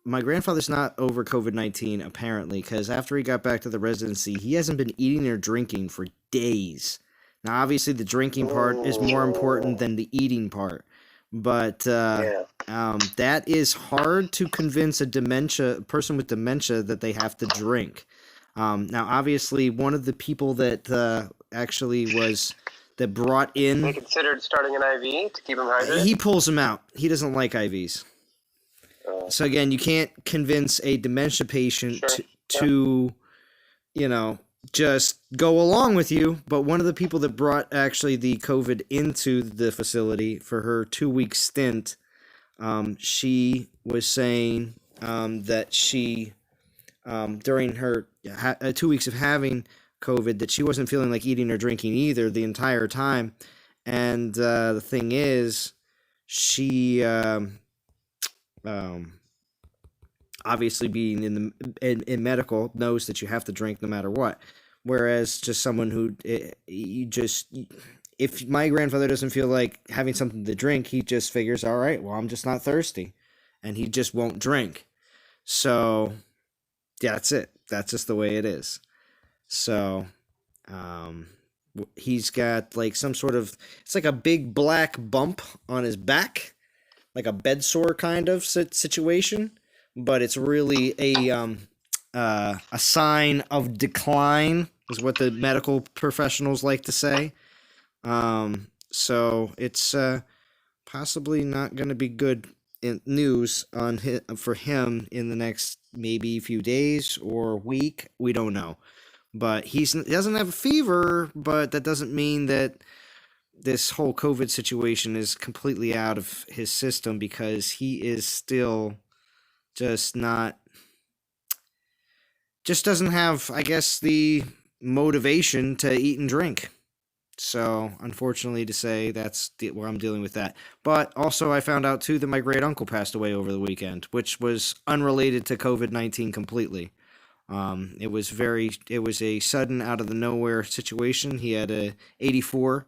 My grandfather's not over COVID-19 apparently, because after he got back to the residency, he hasn't been eating or drinking for days. Now, obviously, the drinking part is more important than the eating part, but that is hard to convince a person with dementia that they have to drink. Now, obviously, one of the people that actually was that brought in, they considered starting an IV to keep him hydrated. He pulls them out. He doesn't like IVs. So again, you can't convince a dementia patient to, just go along with you. But one of the people that brought actually the COVID into the facility for her 2-week stint, she was saying that she, during her 2 weeks of having COVID that she wasn't feeling like eating or drinking either the entire time. And the thing is, she obviously being in medical knows that you have to drink no matter what. Whereas just someone who if my grandfather doesn't feel like having something to drink, he just figures, all right, well, I'm just not thirsty, and he just won't drink. So yeah, that's it. That's just the way it is. So he's got like some sort of, it's like a big black bump on his back, like a bed sore kind of situation, but it's really a sign of decline, is what the medical professionals like to say. So it's possibly not going to be good news for him in the next maybe few days or week. We don't know. But he doesn't have a fever, but that doesn't mean that this whole COVID situation is completely out of his system, because he is still just doesn't have, I guess, the motivation to eat and drink. So, unfortunately to say, that's where I'm dealing with that. But also, I found out, too, that my great-uncle passed away over the weekend, which was unrelated to COVID-19 completely. It was a sudden, out-of-the-nowhere situation. He had a 84,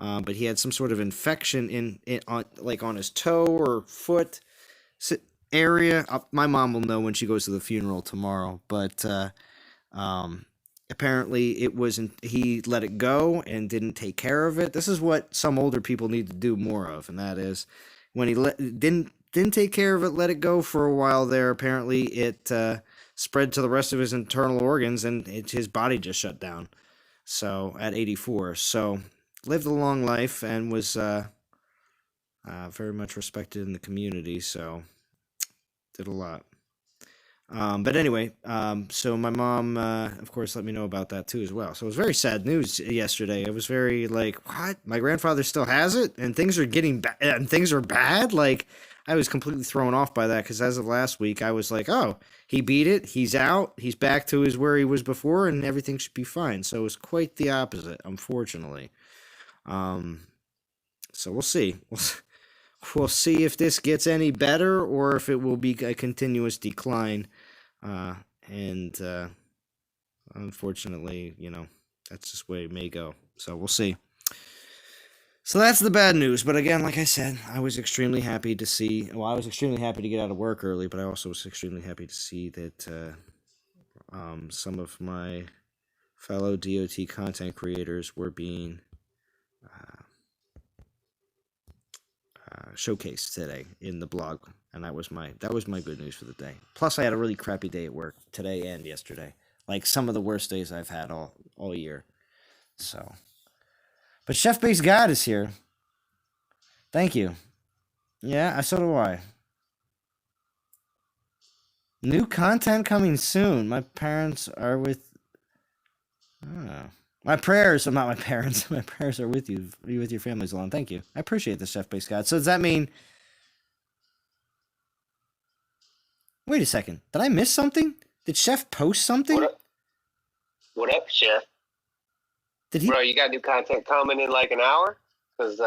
but he had some sort of infection on his toe or foot area. My mom will know when she goes to the funeral tomorrow, but apparently he let it go and didn't take care of it. This is what some older people need to do more of, and that is, when he didn't take care of it, let it go for a while there, apparently it spread to the rest of his internal organs, and his body just shut down. So at 84, so lived a long life and was very much respected in the community. So did a lot. But anyway, so my mom, of course, let me know about that too as well. So it was very sad news yesterday. It was very like, what? My grandfather still has it, and things are getting bad, and things are bad. Like, I was completely thrown off by that, because as of last week, I was like, oh, he beat it. He's out. He's back to where he was before, and everything should be fine. So it was quite the opposite, unfortunately. So we'll see. We'll see if this gets any better, or if it will be a continuous decline. Unfortunately, that's just the way it may go. So we'll see. So that's the bad news. But again, like I said, I was extremely happy to see. Well, I was extremely happy to get out of work early, but I also was extremely happy to see that some of my fellow DOT content creators were being showcased today in the blog, and that was my good news for the day. Plus, I had a really crappy day at work today and yesterday, like some of the worst days I've had all year. So, but Chef Based God is here. Thank you. Yeah, so do I. New content coming soon. My parents are with. My prayers are not my parents. My prayers are with you. Be with your families alone. Thank you. I appreciate the Chef Based God. So does that mean? Wait a second. Did I miss something? Did Chef post something? What up, Chef? Did he? Bro, you got new content coming in like an hour? Because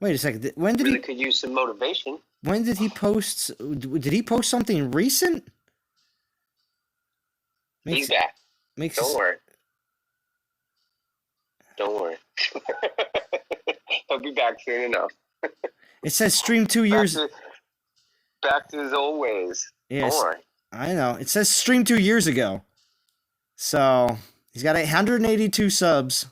wait a second. When did he could use some motivation? When did he post? Did he post something recent? He's back. Don't worry. Don't worry. He'll be back soon enough. It says stream 2 years. Back to his old ways. Yes, don't worry. I know. It says stream 2 years ago. So he's got 182 subs.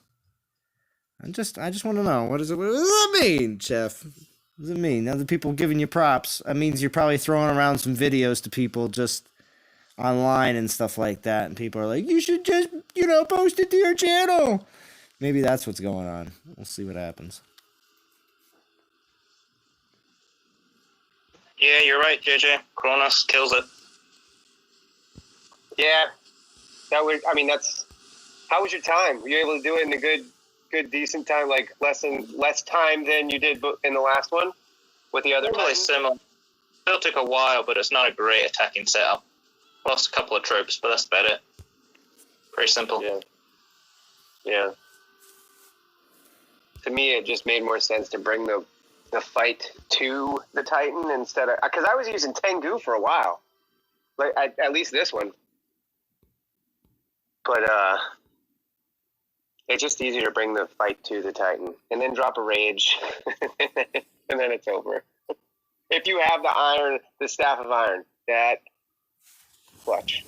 I just want to know, what does that mean, Chef? What does it mean? Now that people giving you props, that means you're probably throwing around some videos to people just online and stuff like that, and people are like, you should just, post it to your channel. Maybe that's what's going on. We'll see what happens. Yeah, you're right, JJ. Kronos kills it. Yeah. That's... How was your time? Were you able to do it in a good, decent time, like less time than you did in the last one with the other Probably similar. Still took a while, but it's not a great attacking setup. Lost a couple of troops, but that's about it. Pretty simple. Yeah. Yeah. To me, it just made more sense to bring the fight to the Titan instead of, because I was using Tengu for a while, like at least this one, but it's just easier to bring the fight to the Titan and then drop a rage, and then it's over. If you have the staff of iron, that clutch.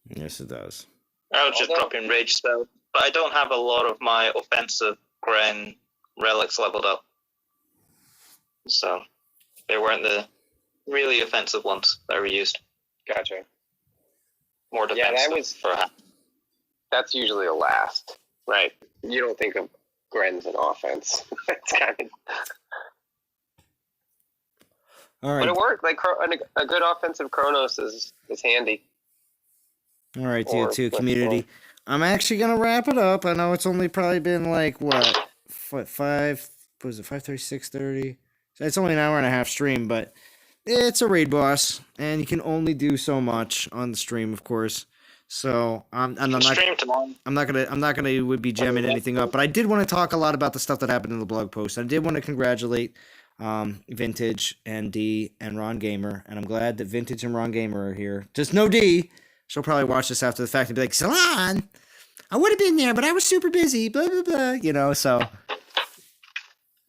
Yes, it does. I would just drop in rage spell, but I don't have a lot of my offensive Gren relics leveled up, so they weren't the really offensive ones that were used. Gotcha. More defensive. That's usually a last, right? You don't think of Gren's an offense. It's kind of. All right. But it worked. Like a good offensive Chronos is handy. All right, TO2 community. I'm actually gonna wrap it up. I know it's only probably been like what 5? Was it 5:30, 6:30? So it's only an hour and a half stream, but it's a raid boss, and you can only do so much on the stream, of course. So I'm not gonna would be jamming anything up, but I did want to talk a lot about the stuff that happened in the blog post. I did want to congratulate Vintage and D and Ron Gamer, and I'm glad that Vintage and Ron Gamer are here. Just no D. She'll probably watch this after the fact and be like, Salon, I would have been there, but I was super busy, blah, blah, blah, so.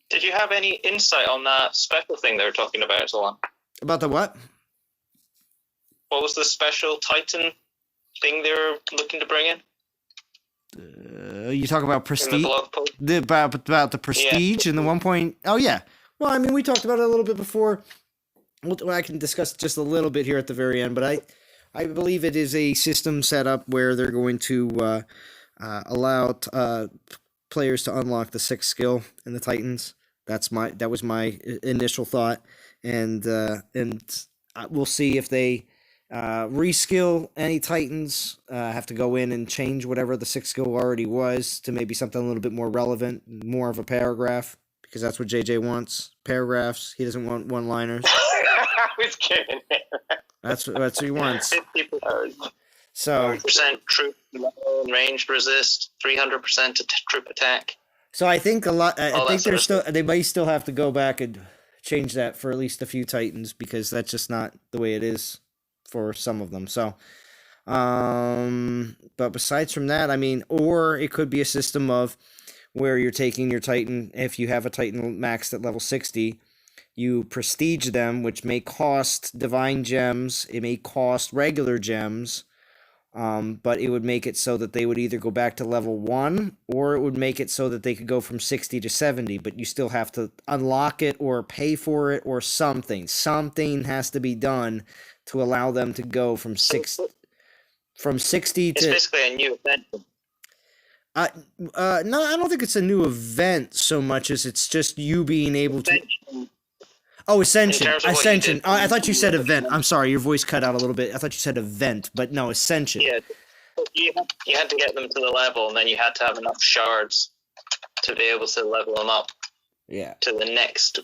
Did you have any insight on that special thing they were talking about, Salon? About the what? What was the special Titan thing they were looking to bring in? You talk about prestige? About the prestige and the 1 point. Oh, yeah. Well, I mean, we talked about it a little bit before. Well, I can discuss just a little bit here at the very end, but I believe it is a system set up where they're going to allow players to unlock the 6th skill in the Titans. That was my initial thought, and we'll see if they reskill any Titans. Have to go in and change whatever the 6th skill already was to maybe something a little bit more relevant, more of a paragraph, because that's what JJ wants. Paragraphs. He doesn't want one-liners. I was kidding. That's what he wants. 50%. So 50% troop range resist, 300% troop attack. So I think I think they might still have to go back and change that for at least a few Titans, because that's just not the way it is for some of them. So, but besides from that, I mean, or it could be a system of where you're taking your Titan. If you have a Titan maxed at level 60. You prestige them, which may cost divine gems. It may cost regular gems, but it would make it so that they would either go back to level 1, or it would make it so that they could go from 60 to 70, but you still have to unlock it or pay for it or something. Something has to be done to allow them to go from 60 to... It's basically a new event. No, I don't think it's a new event so much as it's just you being able to... Oh, Ascension. Ascension. Oh, I thought you said event. I'm sorry, your voice cut out a little bit. I thought you said event, but no, Ascension. Yeah, you had to get them to the level, and then you had to have enough shards to be able to level them up. Yeah. To the next,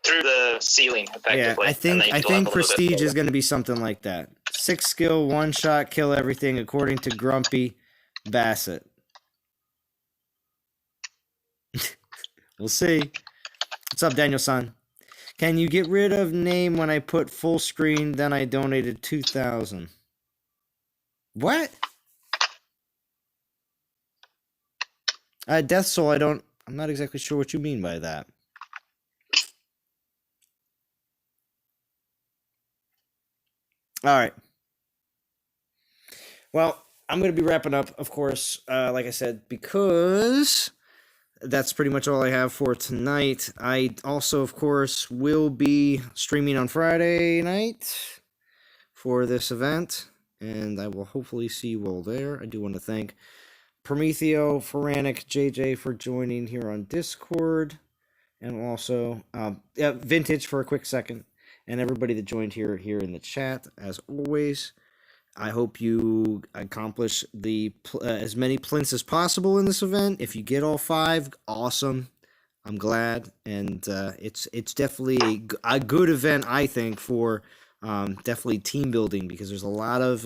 through the ceiling, effectively. Yeah, I think Prestige is going to be something like that. 6 skill, 1 shot, kill everything, according to Grumpy Bassett. We'll see. What's up, Daniel-san? Can you get rid of name when I put full screen, then I donated 2,000? What? Death Soul, I'm not exactly sure what you mean by that. All right. Well, I'm going to be wrapping up, of course, like I said, because... that's pretty much all I have for tonight. I also, of course, will be streaming on Friday night for this event, and I will hopefully see you all there. I do want to thank Prometheo, Feranic, JJ for joining here on Discord, and also Vintage for a quick second, and everybody that joined here in the chat, as always. I hope you accomplish as many plinths as possible in this event. If you get all 5, awesome. I'm glad, and it's definitely a good event, I think, for definitely team building, because there's a lot of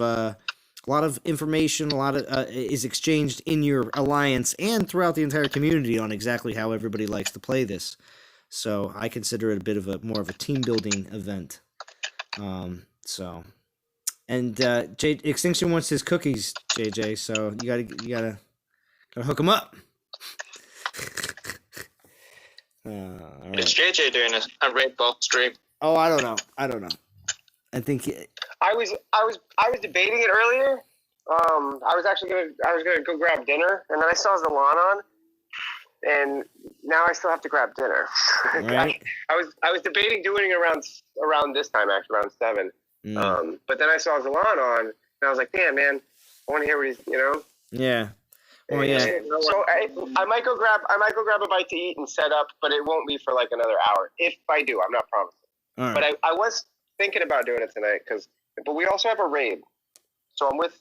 a lot of information, a lot of is exchanged in your alliance and throughout the entire community on exactly how everybody likes to play this. So I consider it a bit of more of a team building event. And Extinction wants his cookies, JJ. So you gotta hook him up. All right. Is JJ doing a Red Ball stream? Oh, I don't know. I think I was debating it earlier. I was gonna go grab dinner, and then I saw Zalan on, and now I still have to grab dinner. Right. I was debating doing it around this time, actually around 7. But then I saw Zalan on, and I was like, damn, man, I want to hear what he's, Yeah. Oh yeah. So I might go grab a bite to eat and set up, but it won't be for like another hour. If I do, I'm not promising. All right. But I was thinking about doing it tonight but we also have a raid. So I'm with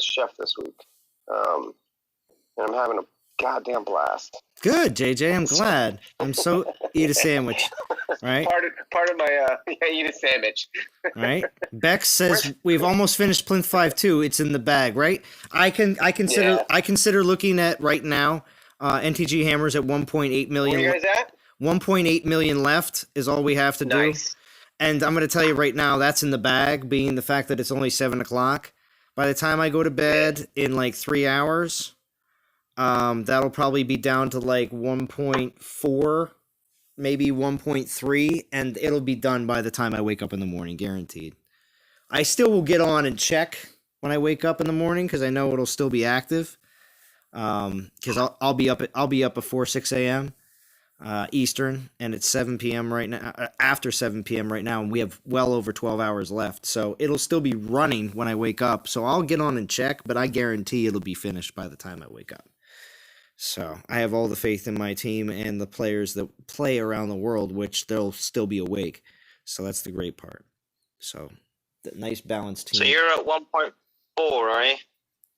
Chef this week, and I'm having a goddamn blast. Good, JJ. I'm glad. I'm so eat a sandwich, right? Part of my eat a sandwich. Right. Bex says we've almost finished Plinth 5-2. It's in the bag, right? I consider looking at right now. NTG Hammers at 1.8 million. Where you guys at? 1.8 million left is all we have to do. And I'm going to tell you right now, that's in the bag, being the fact that it's only 7 o'clock. By the time I go to bed in like 3 hours, that'll probably be down to like 1.4, maybe 1.3, and it'll be done by the time I wake up in the morning, guaranteed. I still will get on and check when I wake up in the morning because I know it'll still be active. Because I'll be up before 6 a.m. Eastern, and it's 7 p.m. right now. After 7 p.m. right now, and we have well over 12 hours left. So it'll still be running when I wake up. So I'll get on and check, but I guarantee it'll be finished by the time I wake up. So I have all the faith in my team and the players that play around the world, which they'll still be awake. So that's the great part. So the nice balanced team. So you're at 1.4, right?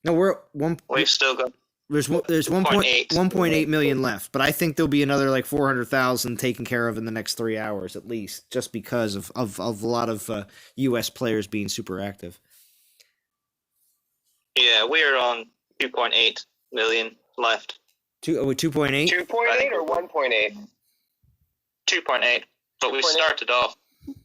No, we're at 1. We've still got. There's 1.8 million left, but I think there'll be another like 400,000 taken care of in the next 3 hours at least, just because of a lot of U.S. players being super active. Yeah, we're on 2.8 million left. 2.8? 2.8 or 1.8? 2.8, but we started off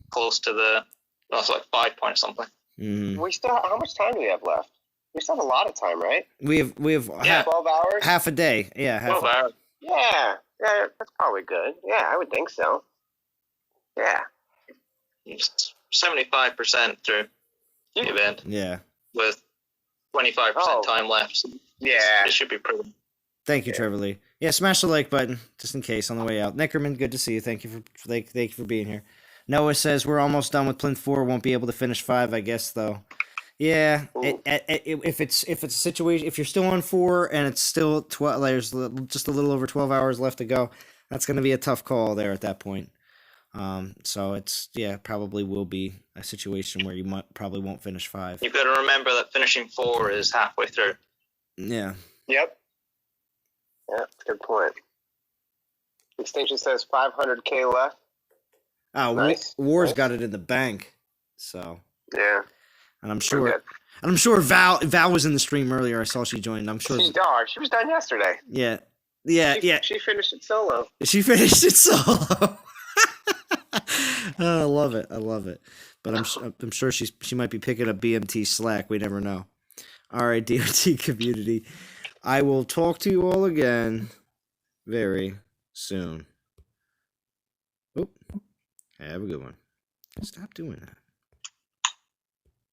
close to that's like 5 point something. Mm-hmm. We still, how much time do we have left? We still have a lot of time, right? We have 12 hours? half a day. Yeah, 12 hours. Yeah, that's probably good. Yeah, I would think so. Yeah. 75% through the event. Yeah. With 25% time left. So yeah. It should be pretty. Thank you, Trevor Lee. Yeah, smash the like button just in case on the way out. Neckerman, good to see you. Thank you for being here. Noah says we're almost done with Plinth 4. Won't be able to finish 5, I guess though. Yeah, if it's a situation, if you're still on 4 and it's still 12, there's just a little over 12 hours left to go. That's going to be a tough call there at that point. So it's probably will be a situation where you probably won't finish 5. You've got to remember that finishing 4 is halfway through. Yeah. Yep. Yeah, good point. Extinction says 500K left. Oh, nice. War's got it in the bank. So. Yeah. And I'm sure Val was in the stream earlier. I saw she joined. I'm sure she was done yesterday. Yeah. She finished it solo. Oh, I love it. But I'm sure she might be picking up BMT slack. We never know. All right, DOT community. I will talk to you all again very soon. Oop. Have a good one. Stop doing that.